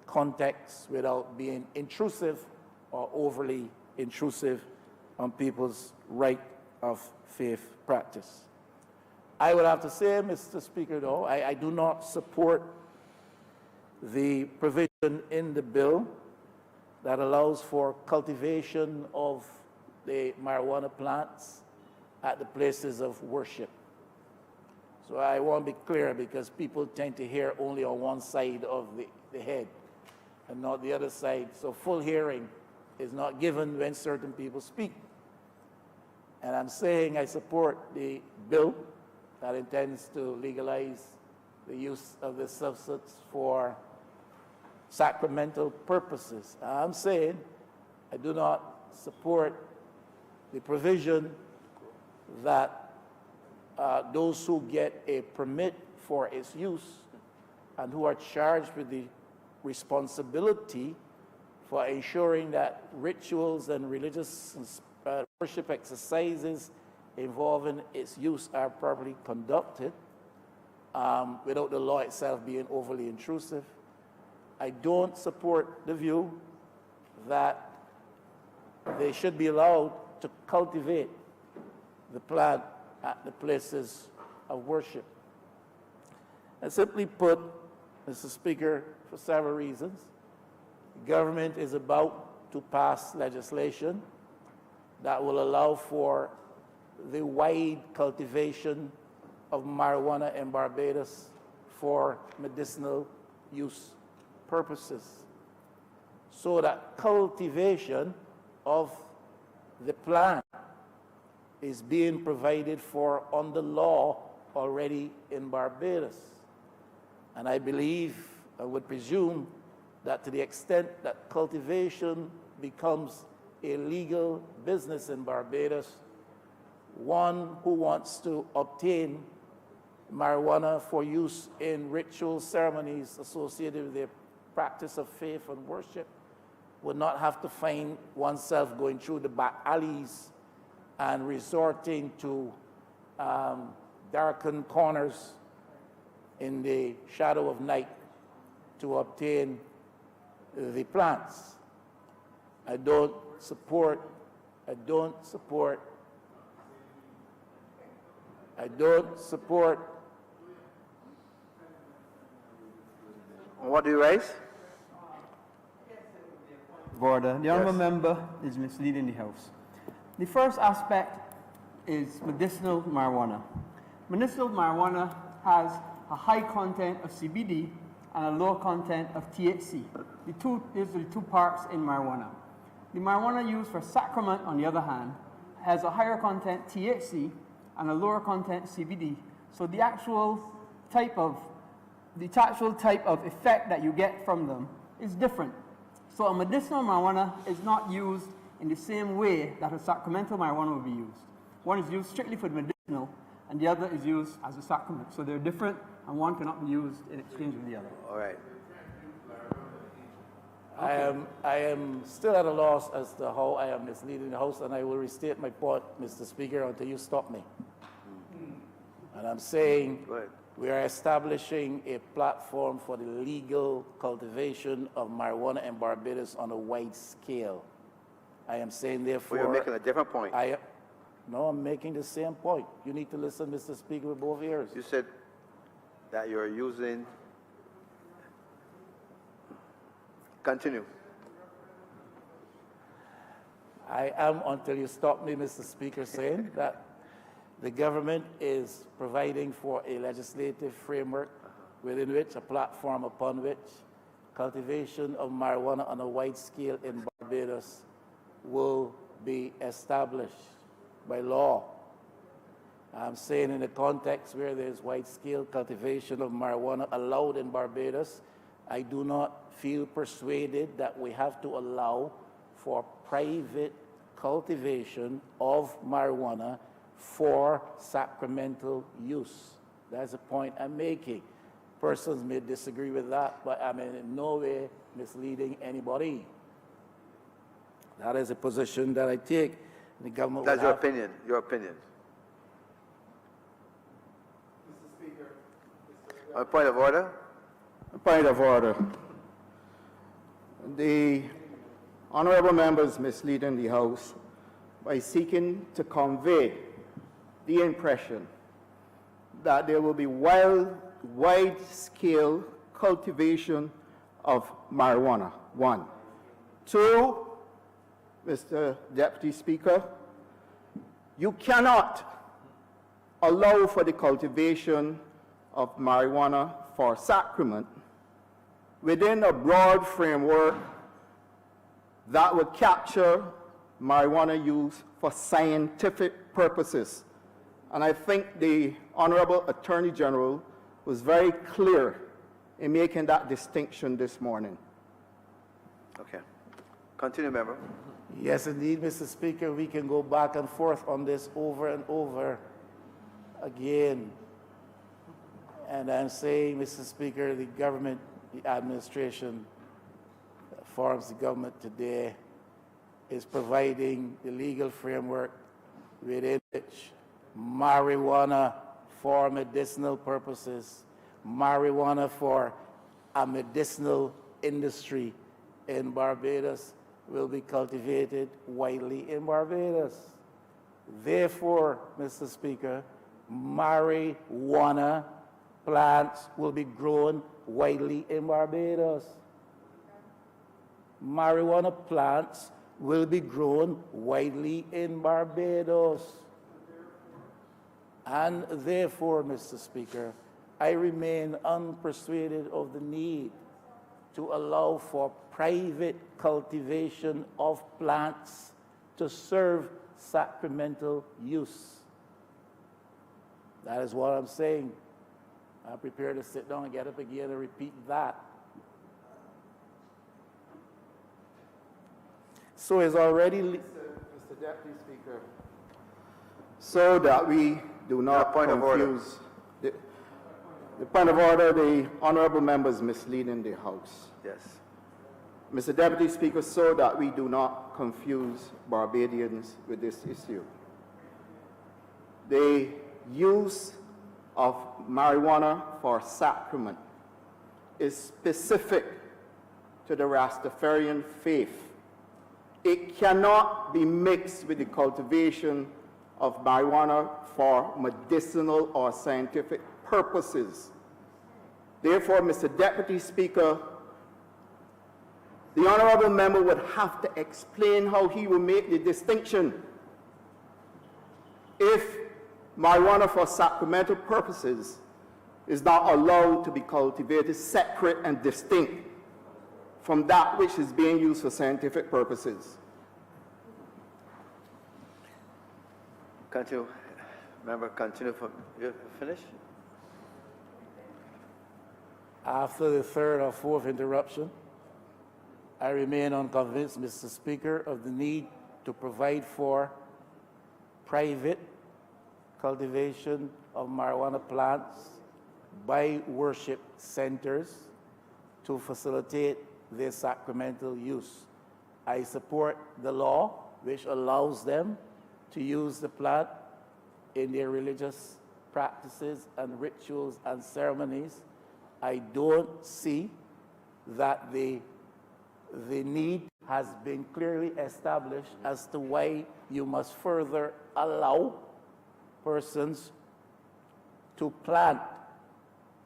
Speaker 6: context without being intrusive or overly intrusive on people's right of faith practice. I would have to say, Mr. Speaker, though, I do not support the provision in the bill that allows for cultivation of the marijuana plants at the places of worship. So I want to be clear, because people tend to hear only on one side of the head and not the other side. So full hearing is not given when certain people speak. And I'm saying I support the bill that intends to legalize the use of this substance for sacramental purposes. I'm saying I do not support the provision that those who get a permit for its use and who are charged with the responsibility for ensuring that rituals and religious worship exercises involving its use are properly conducted without the law itself being overly intrusive. I don't support the view that they should be allowed to cultivate the plant at the places of worship. And simply put, Mr. Speaker, for several reasons, the government is about to pass legislation that will allow for the wide cultivation of marijuana in Barbados for medicinal use purposes, so that cultivation of the plant is being provided for under law already in Barbados. And I believe, I would presume, that to the extent that cultivation becomes a legal business in Barbados, one who wants to obtain marijuana for use in ritual ceremonies associated with the practice of faith and worship would not have to find oneself going through the back alleys and resorting to darkened corners in the shadow of night to obtain the plants. I don't support
Speaker 2: What do you raise?
Speaker 7: Order. The honourable
Speaker 2: Yes.
Speaker 7: member is misleading the House. The first aspect is medicinal marijuana. Medicinal marijuana has a high content of CBD and a low content of THC. These are the two parts in marijuana. The marijuana used for sacrament, on the other hand, has a higher content THC and a lower content CBD. So the actual type of effect that you get from them is different. So a medicinal marijuana is not used in the same way that a sacramental marijuana would be used. One is used strictly for the medicinal, and the other is used as a sacrament. So they're different, and one cannot be used in exchange with the other.
Speaker 2: All right.
Speaker 6: I am still at a loss as to how I am misleading the House, and I will restate my point, Mr. Speaker, until you stop me. And I'm saying
Speaker 2: Go ahead.
Speaker 6: we are establishing a platform for the legal cultivation of marijuana in Barbados on a wide scale. I am saying, therefore...
Speaker 2: Well, you're making a different point.
Speaker 6: No, I'm making the same point. You need to listen, Mr. Speaker, with both ears.
Speaker 2: You said that you're using... Continue.
Speaker 6: I am, until you stop me, Mr. Speaker, saying that the government is providing for a legislative framework within which, a platform upon which, cultivation of marijuana on a wide scale in Barbados will be established by law. I'm saying in the context where there's wide-scale cultivation of marijuana allowed in Barbados, I do not feel persuaded that we have to allow for private cultivation of marijuana for sacramental use. That's the point I'm making. Persons may disagree with that, but I'm in no way misleading anybody. That is a position that I take. The government
Speaker 2: That's
Speaker 6: will
Speaker 2: your
Speaker 6: have-
Speaker 2: opinion. Your opinion. A point of order.
Speaker 8: A point of order. The honourable member is misleading the House by seeking to convey the impression that there will be wide-scale cultivation of marijuana, one. Two, Mr. Deputy Speaker, you cannot allow for the cultivation of marijuana for sacrament within a broad framework that would capture marijuana use for scientific purposes. And I think the Honourable Attorney General was very clear in making that distinction this morning.
Speaker 2: Okay. Continue, member.
Speaker 6: Yes, indeed, Mr. Speaker, we can go back and forth on this over and over again. And I'm saying, Mr. Speaker, the government, the administration that forms the government today is providing the legal framework within which marijuana for medicinal purposes, marijuana for a medicinal industry in Barbados will be cultivated widely in Barbados. Therefore, Mr. Speaker, marijuana plants will be grown widely in Barbados. Marijuana plants will be grown widely in Barbados. And therefore, Mr. Speaker, I remain unpersuaded of the need to allow for private cultivation of plants to serve sacramental use. That is what I'm saying. I'm prepared to sit down and get up again and repeat that. So it's already...
Speaker 8: Mr. Deputy Speaker, so that we do not
Speaker 2: point of order.
Speaker 8: confuse... The point of order, the honourable member is misleading the House.
Speaker 2: Yes.
Speaker 8: Mr. Deputy Speaker, so that we do not confuse Barbadians with this issue. The use of marijuana for sacrament is specific to the Rastafarian faith. It cannot be mixed with the cultivation of marijuana for medicinal or scientific purposes. Therefore, Mr. Deputy Speaker, the honourable member would have to explain how he will make the distinction if marijuana for sacramental purposes is not allowed to be cultivated separate and distinct from that which is being used for scientific purposes.
Speaker 2: Continue. Member, continue. You finish?
Speaker 6: After the third or fourth interruption, I remain unconvinced, Mr. Speaker, of the need to provide for private cultivation of marijuana plants by worship centers to facilitate their sacramental use. I support the law which allows them to use the plant in their religious practices and rituals and ceremonies. I don't see that the need has been clearly established as to why you must further allow persons to plant,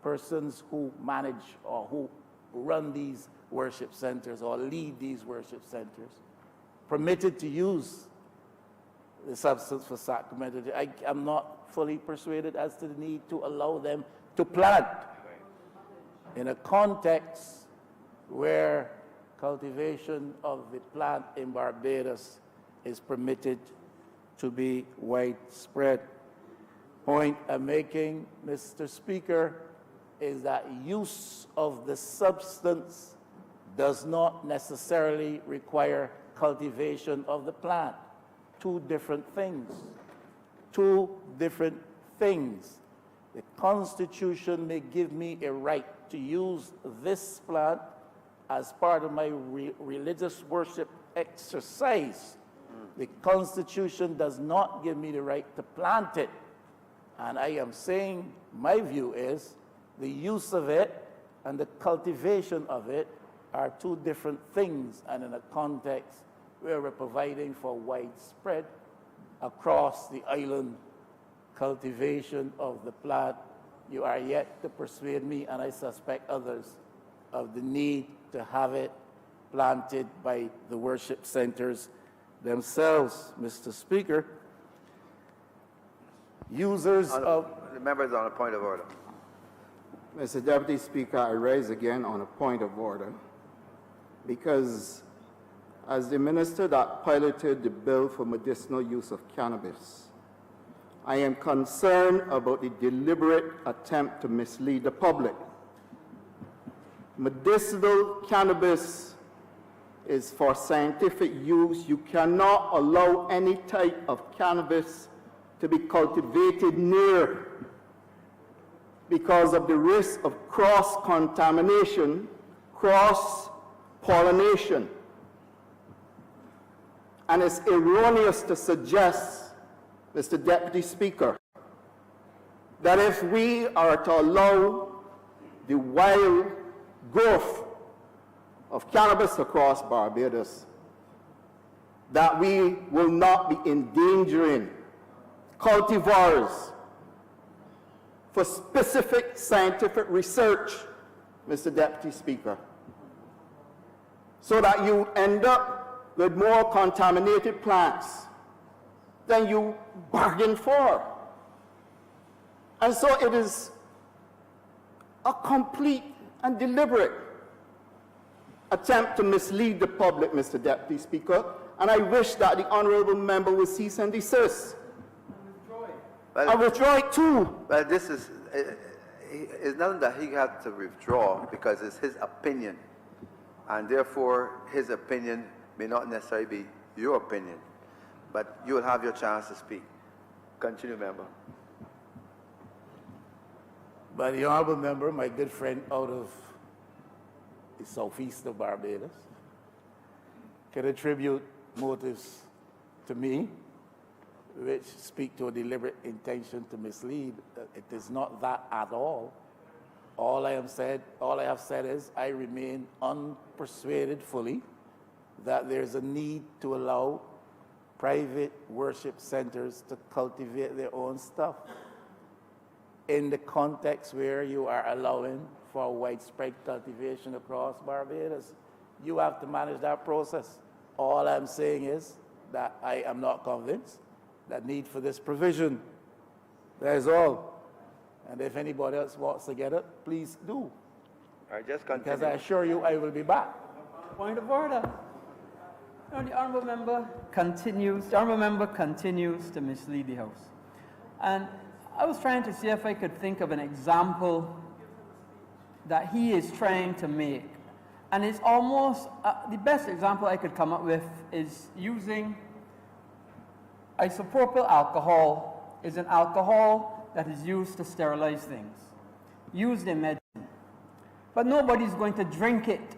Speaker 6: persons who manage or who run these worship centers or lead these worship centers, permitted to use the substance for sacramental. I'm not fully persuaded as to the need to allow them to plant in a context where cultivation of the plant in Barbados is permitted to be widespread. Point I'm making, Mr. Speaker, is that use of the substance does not necessarily require cultivation of the plant. Two different things. Two different things. The Constitution may give me a right to use this plant as part of my religious worship exercise. The Constitution does not give me the right to plant it. And I am saying my view is the use of it and the cultivation of it are two different things, and in a context where we're providing for widespread across the island cultivation of the plant, you are yet to persuade me, and I suspect others, of the need to have it planted by the worship centers themselves. Mr. Speaker, users of...
Speaker 2: The member is on a point of order.
Speaker 8: Mr. Deputy Speaker, I rise again on a point of order because as the minister that piloted the bill for medicinal use of cannabis, I am concerned about the deliberate attempt to mislead the public. Medicinal cannabis is for scientific use. You cannot allow any type of cannabis to be cultivated near because of the risk of cross-contamination, cross-pollination. And it's erroneous to suggest, Mr. Deputy Speaker, that if we are to allow the wild growth of cannabis across Barbados, that we will not be endangering cultivars for specific scientific research, Mr. Deputy Speaker, so that you end up with more contaminated plants than you bargained for. And so it is a complete and deliberate attempt to mislead the public, Mr. Deputy Speaker, and I wish that the honourable member would cease and desist.
Speaker 2: Well,
Speaker 8: I withdraw it too.
Speaker 2: Well, this is, it's nothing that he had to withdraw because it's his opinion. And therefore, his opinion may not necessarily be your opinion. But you will have your chance to speak. Continue, member.
Speaker 6: But the honourable member, my good friend out of the southeast of Barbados, can attribute motives to me which speak to a deliberate intention to mislead. It is not that at all. All I have said is I remain unpersuaded fully that there's a need to allow private worship centers to cultivate their own stuff in the context where you are allowing for widespread cultivation across Barbados. You have to manage that process. All I'm saying is that I am not convinced that need for this provision. That is all. And if anybody else wants to get it, please do.
Speaker 2: All right, just continue.
Speaker 6: Because I assure you I will be back.
Speaker 7: Point of order. No, the honourable member continues to mislead the House. And I was trying to see if I could think of an example that he is trying to make. And it's almost, the best example I could come up with is using isopropyl alcohol is an alcohol that is used to sterilize things, used in medicine. But nobody's going to drink it,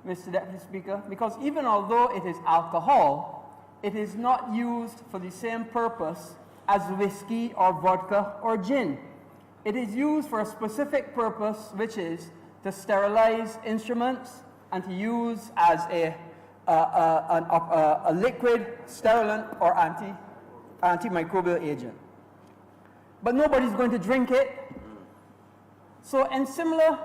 Speaker 7: Mr. Deputy Speaker, because even although it is alcohol, it is not used for the same purpose as whiskey or vodka or gin. It is used for a specific purpose, which is to sterilize instruments and to use as a liquid sterilant or antimicrobial agent. But nobody's going to drink it. So in similar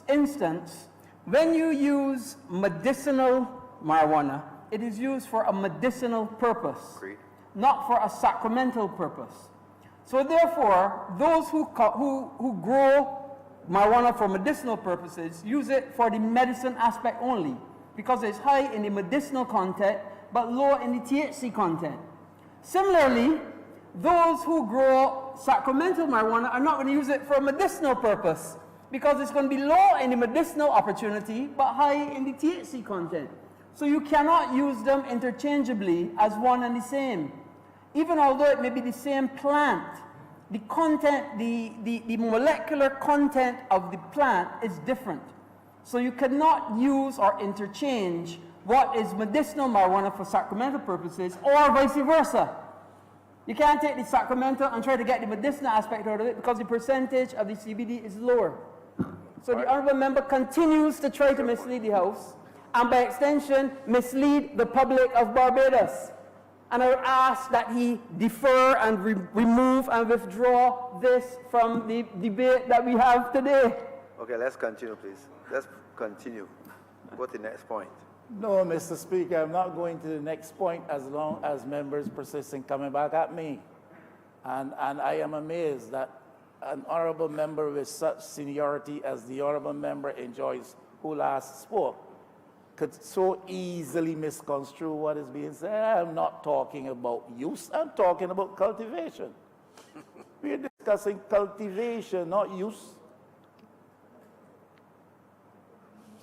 Speaker 7: instance, when you use medicinal marijuana, it is used for a medicinal purpose,
Speaker 2: Agreed.
Speaker 7: not for a sacramental purpose. So therefore, those who grow marijuana for medicinal purposes use it for the medicine aspect only, because it's high in the medicinal content but low in the THC content. Similarly, those who grow sacramental marijuana are not going to use it for a medicinal purpose, because it's going to be low in the medicinal opportunity but high in the THC content. So you cannot use them interchangeably as one and the same. Even although it may be the same plant, the content, the molecular content of the plant is different. So you cannot use or interchange what is medicinal marijuana for sacramental purposes, or vice versa. You can't take the sacramental and try to get the medicinal aspect out of it, because the percentage of the CBD is lower. So the honourable member continues to try to mislead the House, and by extension, mislead the public of Barbados. And I would ask that he defer and remove and withdraw this from the debate that we have today.
Speaker 2: Okay, let's continue, please. Let's continue. Go to the next point.
Speaker 6: No, Mr. Speaker, I'm not going to the next point as long as members persist in coming back at me. And I am amazed that an honourable member with such seniority as the honourable member enjoys, who last spoke, could so easily misconstrue what is being said. I'm not talking about use, I'm talking about cultivation. We're discussing cultivation, not use.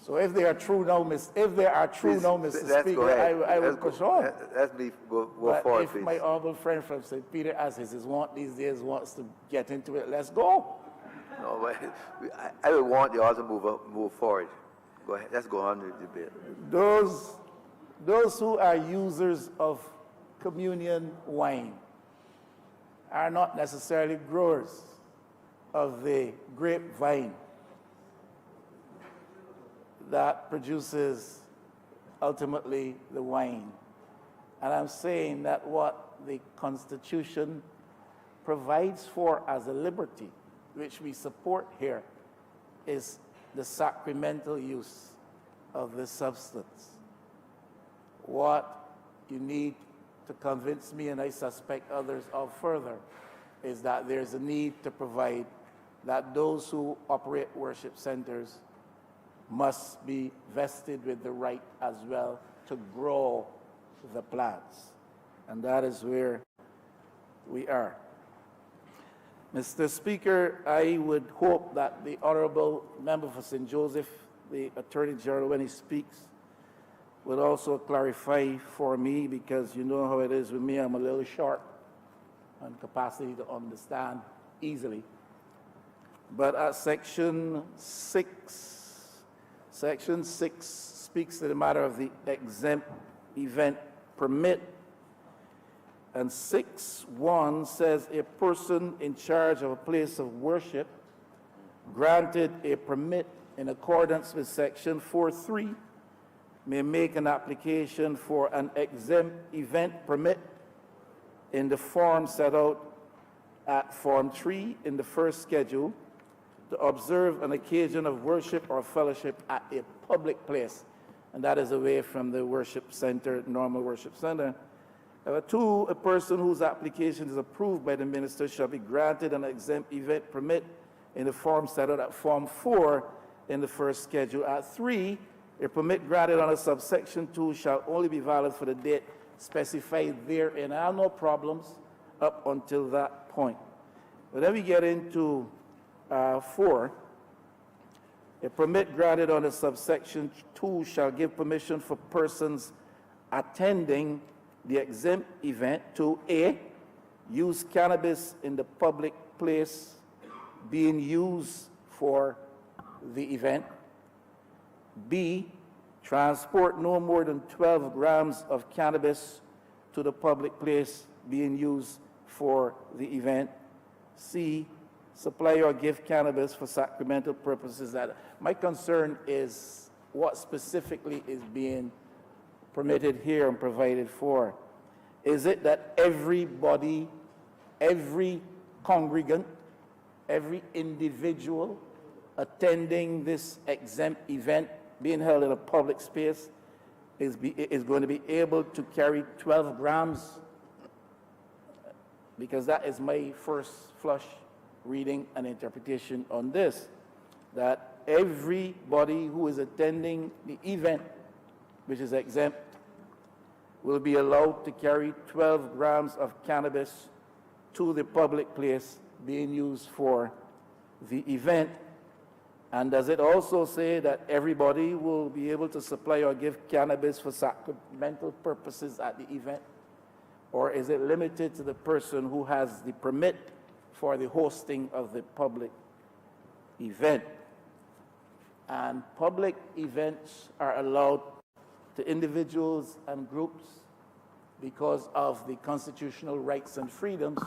Speaker 6: So if they are true now, Mr. Speaker, I will push on.
Speaker 2: Let's go
Speaker 6: But
Speaker 2: forward,
Speaker 6: if
Speaker 2: please.
Speaker 6: my honourable friend from St. Peter, as is his want these days, wants to get into it, let's go.
Speaker 2: No, but I would want you all to move forward. Go ahead. Let's go on with the debate.
Speaker 6: Those who are users of communion wine are not necessarily growers of the grapevine that produces ultimately the wine. And I'm saying that what the Constitution provides for as a liberty, which we support here, is the sacramental use of this substance. What you need to convince me, and I suspect others of further, is that there's a need to provide that those who operate worship centers must be vested with the right as well to grow the plants. And that is where we are. Mr. Speaker, I would hope that the Honourable Member for St. Joseph, the Attorney General, when he speaks, would also clarify for me, because you know how it is with me, I'm a little short on capacity to understand easily. But at Section 6 speaks to the matter of the exempt event permit. And 6.1 says a person in charge of a place of worship granted a permit in accordance with Section 4.3 may make an application for an exempt event permit in the form set out at Form 3 in the first schedule to observe an occasion of worship or fellowship at a public place. And that is away from the worship center, normal worship center. Number 2, a person whose application is approved by the minister shall be granted an exempt event permit in the form set out at Form 4 in the first schedule. At 3, a permit granted under subsection 2 shall only be valid for the date specified therein. I have no problems up until that point. But then we get into 4. A permit granted under subsection 2 shall give permission for persons attending the exempt event to A, use cannabis in the public place being used for the event, B, transport no more than 12 grams of cannabis to the public place being used for the event, C, supply or give cannabis for sacramental purposes. My concern is what specifically is being permitted here and provided for. Is it that everybody, every congregant, every individual attending this exempt event being held in a public space is going to be able to carry 12 grams? Because that is my first flush reading and interpretation on this, that everybody who is attending the event, which is exempt, will be allowed to carry 12 grams of cannabis to the public place being used for the event. And does it also say that everybody will be able to supply or give cannabis for sacramental purposes at the event? Or is it limited to the person who has the permit for the hosting of the public event? And public events are allowed to individuals and groups because of the constitutional rights and freedoms,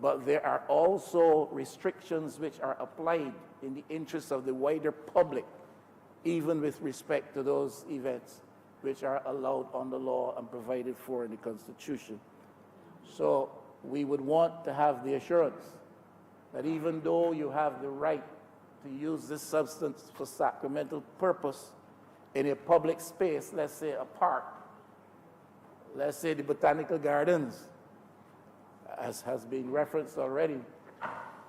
Speaker 6: but there are also restrictions which are applied in the interest of the wider public, even with respect to those events which are allowed under law and provided for in the Constitution. So we would want to have the assurance that even though you have the right to use this substance for sacramental purpose in a public space, let's say a park, let's say the botanical gardens, as has been referenced already,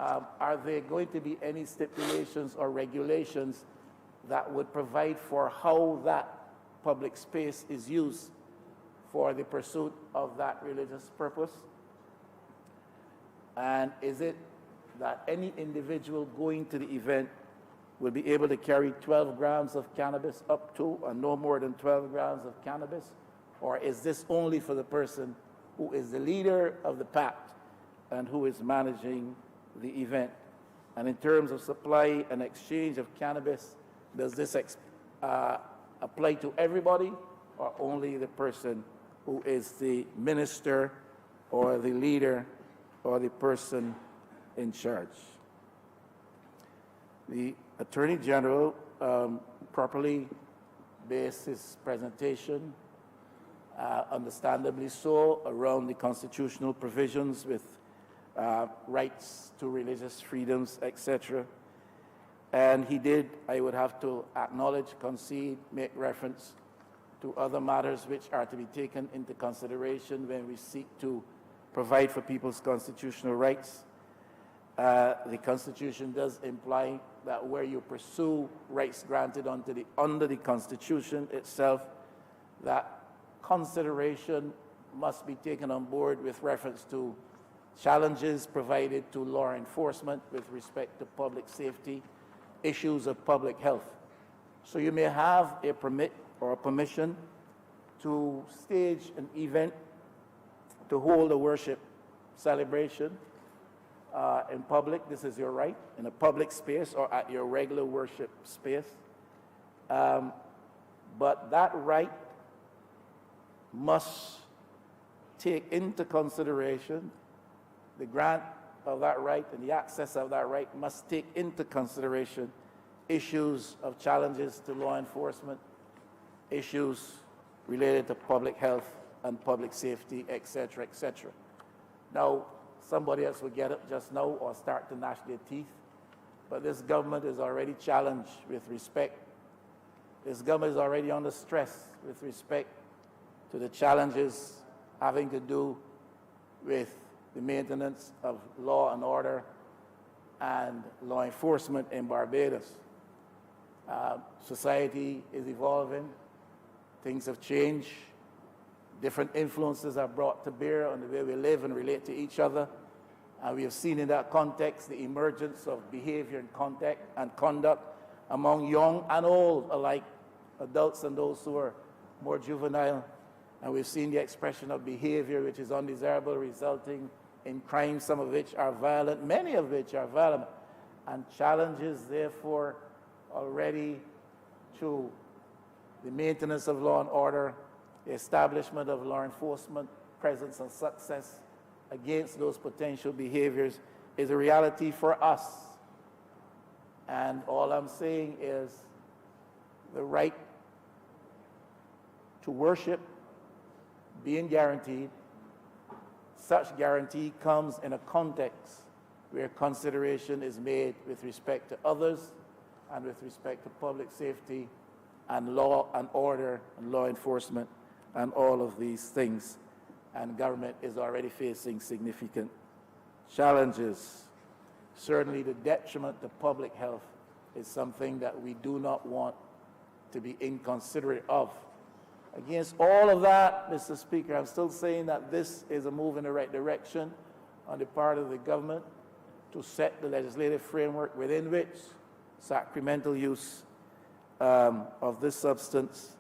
Speaker 6: are there going to be any stipulations or regulations that would provide for how that public space is used for the pursuit of that religious purpose? And is it that any individual going to the event will be able to carry 12 grams of cannabis up to, and no more than 12 grams of cannabis? Or is this only for the person who is the leader of the pact and who is managing the event? And in terms of supply and exchange of cannabis, does this apply to everybody or only the person who is the minister or the leader or the person in charge? The Attorney General properly based his presentation, understandably so, around the constitutional provisions with rights to religious freedoms, etc. And he did, I would have to acknowledge, concede, make reference to other matters which are to be taken into consideration when we seek to provide for people's constitutional rights. The Constitution does imply that where you pursue rights granted under the Constitution itself, that consideration must be taken on board with reference to challenges provided to law enforcement with respect to public safety, issues of public health. So you may have a permit or a permission to stage an event, to hold a worship celebration in public. This is your right, in a public space or at your regular worship space. But that right must take into consideration the grant of that right and the access of that right must take into consideration issues of challenges to law enforcement, issues related to public health and public safety, etc., etc. Now, somebody else will get up just now or start to gnash their teeth, but this government is already challenged with respect. This government is already under stress with respect to the challenges having to do with the maintenance of law and order and law enforcement in Barbados. Society is evolving, things have changed, different influences are brought to bear on the way we live and relate to each other, and we have seen in that context the emergence of behavior and conduct among young and old alike, adults and those who are more juvenile, and we've seen the expression of behavior which is undesirable, resulting in crimes, some of which are violent, many of which are violent, and challenges, therefore, already to the maintenance of law and order, the establishment of law enforcement presence and success against those potential behaviors is a reality for us. And all I'm saying is the right to worship being guaranteed. Such guarantee comes in a context where consideration is made with respect to others and with respect to public safety and law and order and law enforcement and all of these things. And government is already facing significant challenges. Certainly the detriment to public health is something that we do not want to be inconsiderate of. Against all of that, Mr. Speaker, I'm still saying that this is a move in the right direction on the part of the government to set the legislative framework within which sacramental use of this substance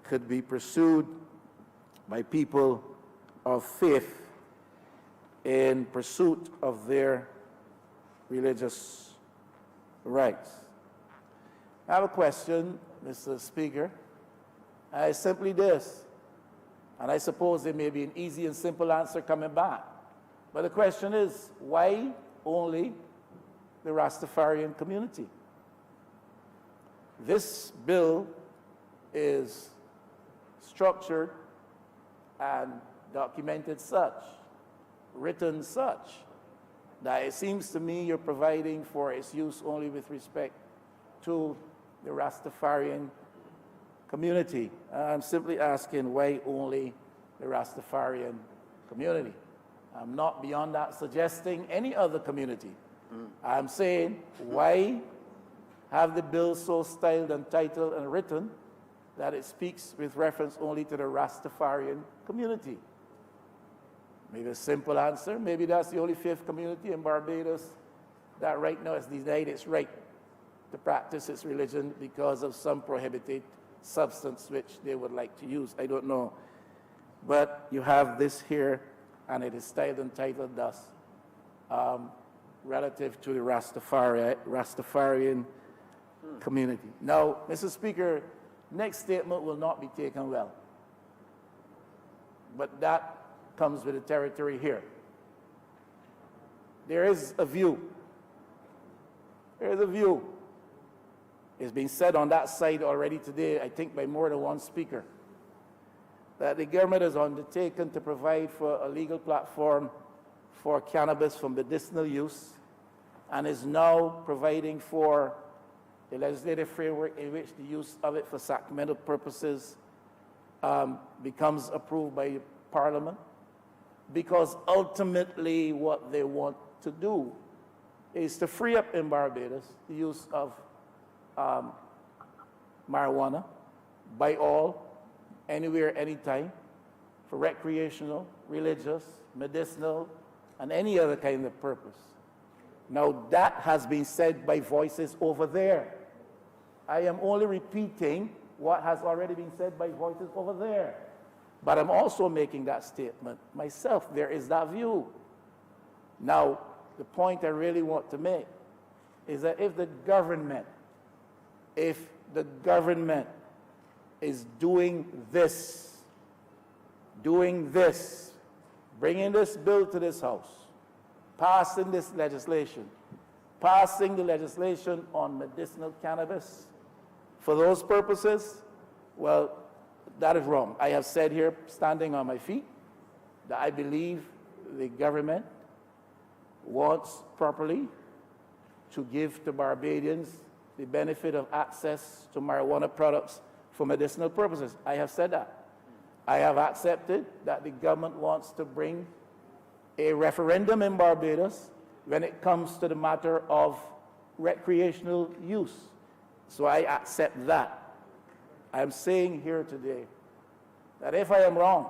Speaker 6: could be pursued by people of faith in pursuit of their religious rights. I have a question, Mr. Speaker. It's simply this, and I suppose there may be an easy and simple answer coming back. But the question is, why only the Rastafarian community? This bill is structured and documented such, written such, that it seems to me you're providing for its use only with respect to the Rastafarian community. I'm simply asking why only the Rastafarian community. I'm not beyond that suggesting any other community. I'm saying why have the bill so styled and titled and written that it speaks with reference only to the Rastafarian community? Maybe a simple answer, maybe that's the only faith community in Barbados that right now is denied its right to practice its religion because of some prohibited substance which they would like to use. I don't know. But you have this here, and it is styled and titled thus, relative to the Rastafarian community. Now, Mr. Speaker, next statement will not be taken well. But that comes with the territory here. There is a view. There is a view. It's been said on that side already today, I think by more than one speaker, that the government has undertaken to provide for a legal platform for cannabis for medicinal use and is now providing for a legislative framework in which the use of it for sacramental purposes becomes approved by Parliament. because ultimately what they want to do is to free up in Barbados the use of marijuana by all, anywhere, anytime, for recreational, religious, medicinal, and any other kind of purpose. Now that has been said by voices over there. I am only repeating what has already been said by voices over there. But I'm also making that statement myself. There is that view. Now, the point I really want to make is that if the government is doing this, bringing this bill to this House, passing this legislation, passing the legislation on medicinal cannabis for those purposes, well, that is wrong. I have said here, standing on my feet, that I believe the government wants properly to give to Barbadians the benefit of access to marijuana products for medicinal purposes. I have said that. I have accepted that the government wants to bring a referendum in Barbados when it comes to the matter of recreational use. So I accept that. I am saying here today that if I am wrong,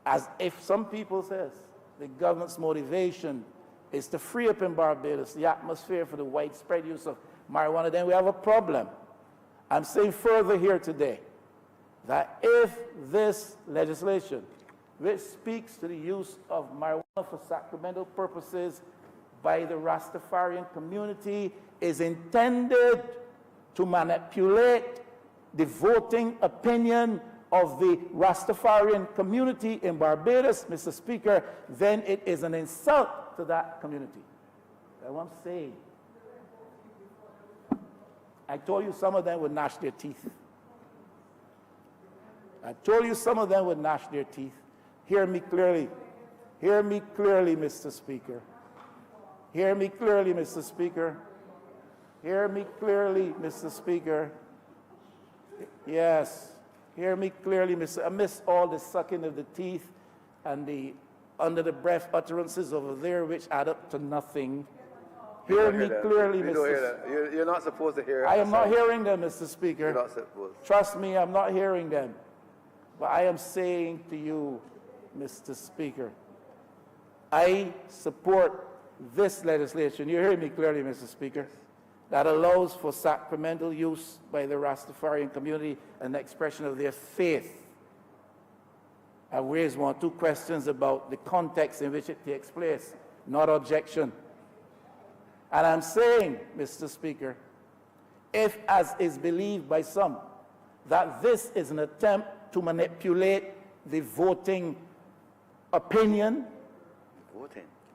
Speaker 6: as if some people says the government's motivation is to free up in Barbados the atmosphere for the widespread use of marijuana, then we have a problem. I'm saying further here today that if this legislation, which speaks to the use of marijuana for sacramental purposes by the Rastafarian community, is intended to manipulate the voting opinion of the Rastafarian community in Barbados, Mr. Speaker, then it is an insult to that community. That's what I'm saying. I told you some of them would gnash their teeth. I told you some of them would gnash their teeth. Hear me clearly. Hear me clearly, Mr. Speaker. Hear me clearly, Mr. Speaker. Hear me clearly, Mr. Speaker. Yes. Hear me clearly, Mr. Amidst all the sucking of the teeth and the under-the-breath utterances over there, which add up to nothing. Hear me clearly, Mr. Speaker.
Speaker 2: You're not supposed to hear it.
Speaker 6: I am not hearing them, Mr. Speaker.
Speaker 2: You're not supposed.
Speaker 6: Trust me, I'm not hearing them. But I am saying to you, Mr. Speaker, I support this legislation. You hear me clearly, Mr. Speaker, that allows for sacramental use by the Rastafarian community and expression of their faith. I raised one or two questions about the context in which it takes place, not objection. And I'm saying, Mr. Speaker, if, as is believed by some, that this is an attempt to manipulate the voting opinion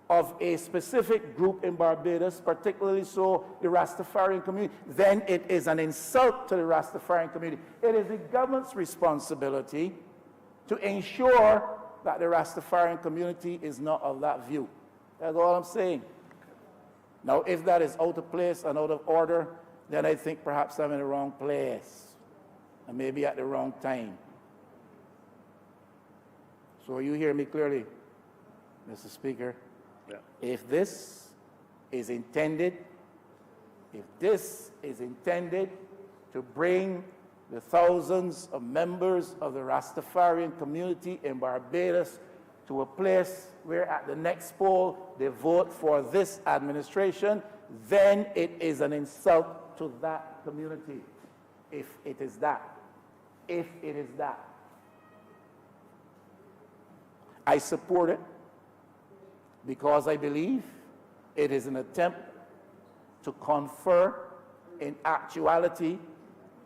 Speaker 6: of a specific group in Barbados, particularly so the Rastafarian community, then it is an insult to the Rastafarian community. It is the government's responsibility to ensure that the Rastafarian community is not of that view. That's all I'm saying. Now, if that is out of place and out of order, then I think perhaps I'm in the wrong place and maybe at the wrong time. So you hear me clearly, Mr. Speaker?
Speaker 2: Yeah.
Speaker 6: If this is intended to bring the thousands of members of the Rastafarian community in Barbados to a place where at the next poll they vote for this administration, then it is an insult to that community. If it is that. If it is that. I support it because I believe it is an attempt to confer in actuality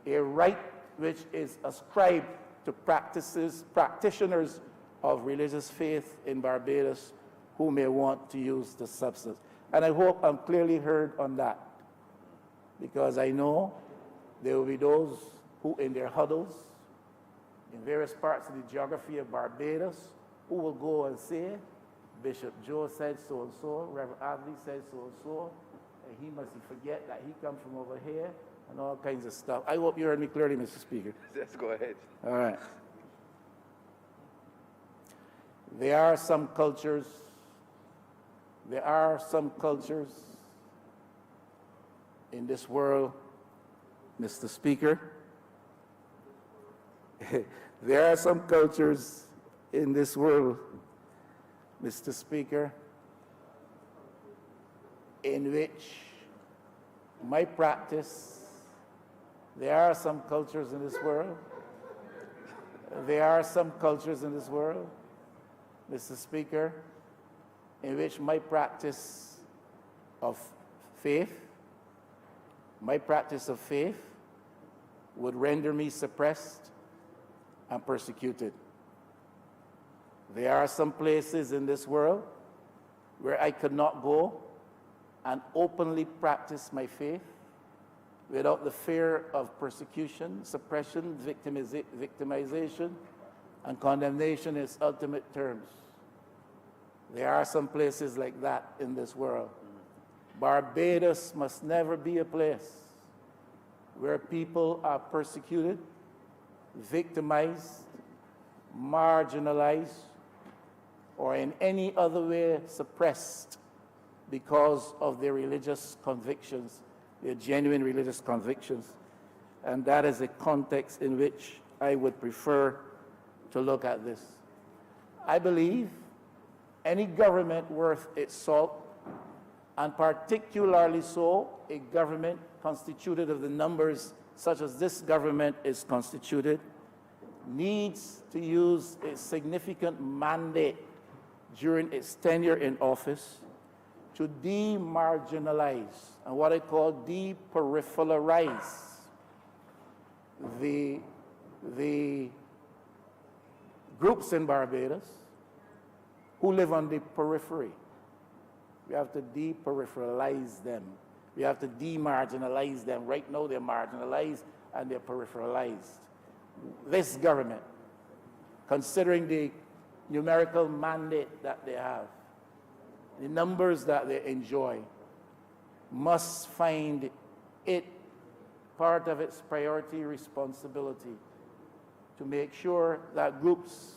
Speaker 6: a right which is ascribed to practitioners of religious faith in Barbados who may want to use the substance. And I hope I'm clearly heard on that, because I know there will be those who in their huddles in various parts of the geography of Barbados who will go and say, Bishop Joe said so-and-so, Reverend Adley said so-and-so, and he must forget that he comes from over here, and all kinds of stuff. I hope you heard me clearly, Mr. Speaker.
Speaker 2: Let's go ahead.
Speaker 6: All right. There are some cultures in this world, Mr. Speaker. There are some cultures in this world, Mr. Speaker, in which my practice, there are some cultures in this world, Mr. Speaker, in which my practice of faith would render me suppressed and persecuted. There are some places in this world where I could not go and openly practice my faith without the fear of persecution, suppression, victimization, and condemnation in its ultimate terms. There are some places like that in this world. Barbados must never be a place where people are persecuted, victimized, marginalized, or in any other way suppressed because of their religious convictions, their genuine religious convictions. And that is a context in which I would prefer to look at this. I believe any government worth its salt, and particularly so a government constituted of the numbers such as this government is constituted, needs to use a significant mandate during its tenure in office to demarginalize and what I call deperipheralize the groups in Barbados who live on the periphery. We have to deperipheralize them. We have to demarginalize them. Right now they're marginalized and they're peripheralized. This government, considering the numerical mandate that they have, the numbers that they enjoy, must find it part of its priority responsibility to make sure that groups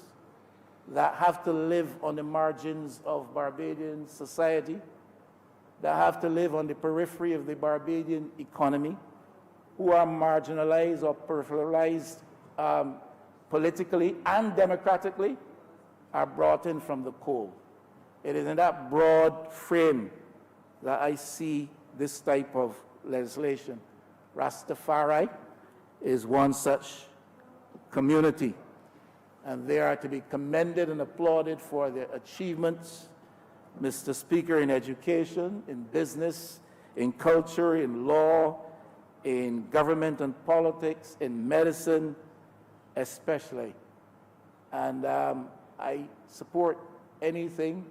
Speaker 6: that have to live on the margins of Barbadian society, that have to live on the periphery of the Barbadian economy, who are marginalized or peripheralized politically and democratically, are brought in from the cold. It is in that broad frame that I see this type of legislation. Rastafari is one such community, and they are to be commended and applauded for their achievements, Mr. Speaker, in education, in business, in culture, in law, in government and politics, in medicine especially. And I support anything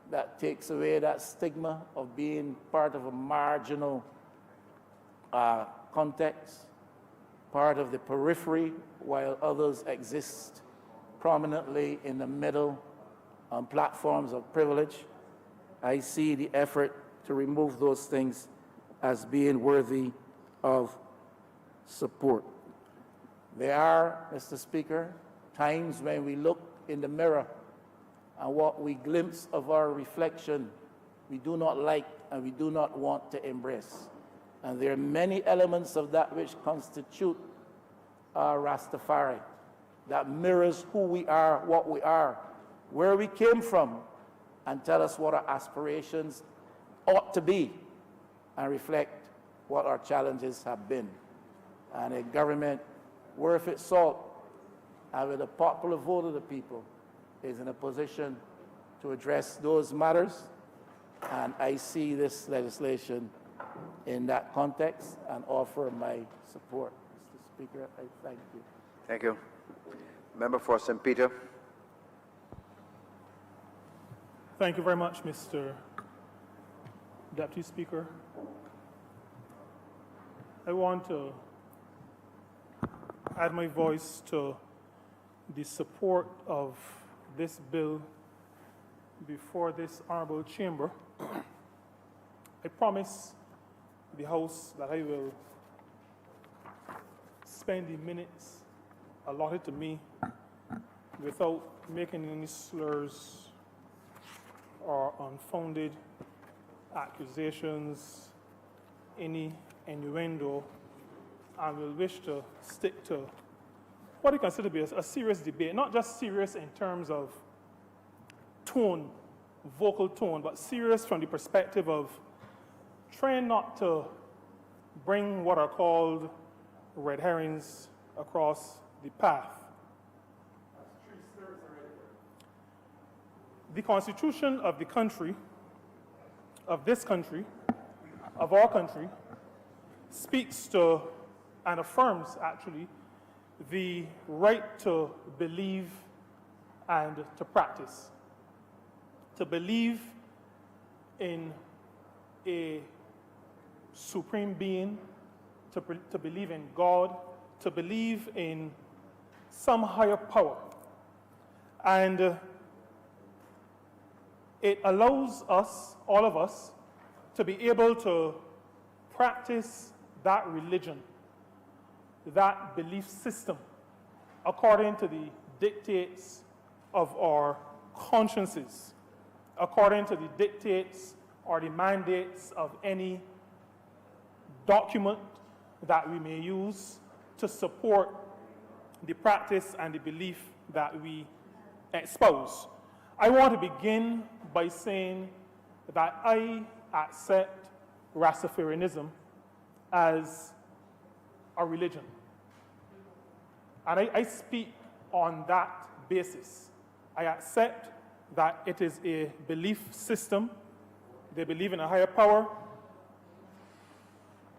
Speaker 6: that takes away that stigma of being part of a marginal context, part of the periphery, while others exist prominently in the middle on platforms of privilege. I see the effort to remove those things as being worthy of support. There are, Mr. Speaker, times when we look in the mirror and what we glimpse of our reflection we do not like and we do not want to embrace. And there are many elements of that which constitute our Rastafari, that mirrors who we are, what we are, where we came from, and tell us what our aspirations ought to be, and reflect what our challenges have been. And a government worth its salt, and with the popular vote of the people, is in a position to address those matters. And I see this legislation in that context and offer my support. Mr. Speaker, I thank you.
Speaker 2: Thank you. Member for St. Peter.
Speaker 9: Thank you very much, Mr. Deputy Speaker. I want to add my voice to the support of this bill before this honorable chamber. I promise the House that I will spend the minutes allotted to me without making any slurs or unfounded accusations, any innuendo, and will wish to stick to what I consider to be a serious debate, not just serious in terms of tone, vocal tone, but serious from the perspective of trying not to bring what are called red herrings across the path. The Constitution of the country, of this country, of our country, speaks to and affirms, actually, the right to believe and to practice. To believe in a supreme being, to believe in God, to believe in some higher power. And it allows us, all of us, to be able to practice that religion, that belief system, according to the dictates of our consciences, according to the dictates or the mandates of any document that we may use to support the practice and the belief that we espouse. I want to begin by saying that I accept Rastafarianism as a religion. And I speak on that basis. I accept that it is a belief system. They believe in a higher power.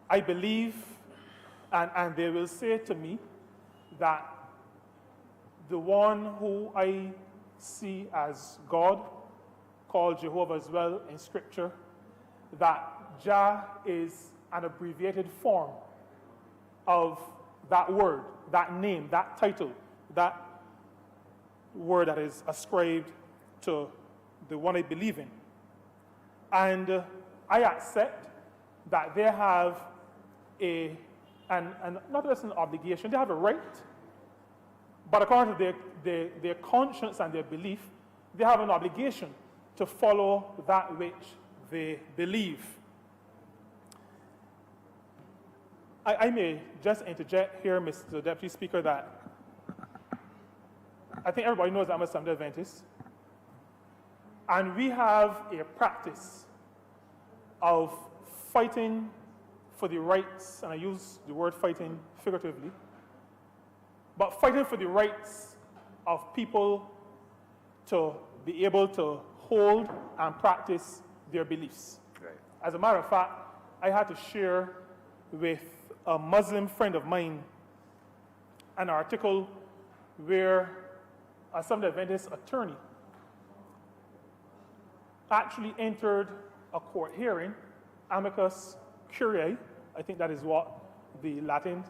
Speaker 9: I believe, and they will say to me that the one who I see as God, called Jehovah as well in Scripture, that Jah is an abbreviated form of that word, that name, that title, that word that is ascribed to the one I believe in. And I accept that they have and not just an obligation, they have a right, but according to their conscience and their belief, they have an obligation to follow that which they believe. I may just interject here, Mr. Deputy Speaker, that I think everybody knows that I'm a Seventh-day Adventist, and we have a practice of fighting for the rights, and I use the word fighting figuratively, but fighting for the rights of people to be able to hold and practice their beliefs.
Speaker 2: Right.
Speaker 9: As a matter of fact, I had to share with a Muslim friend of mine an article where a Seventh-day Adventist attorney actually entered a court hearing, amicus curiae, I think that is what the Latin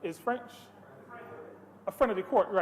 Speaker 9: is. French? A friend of the court, right.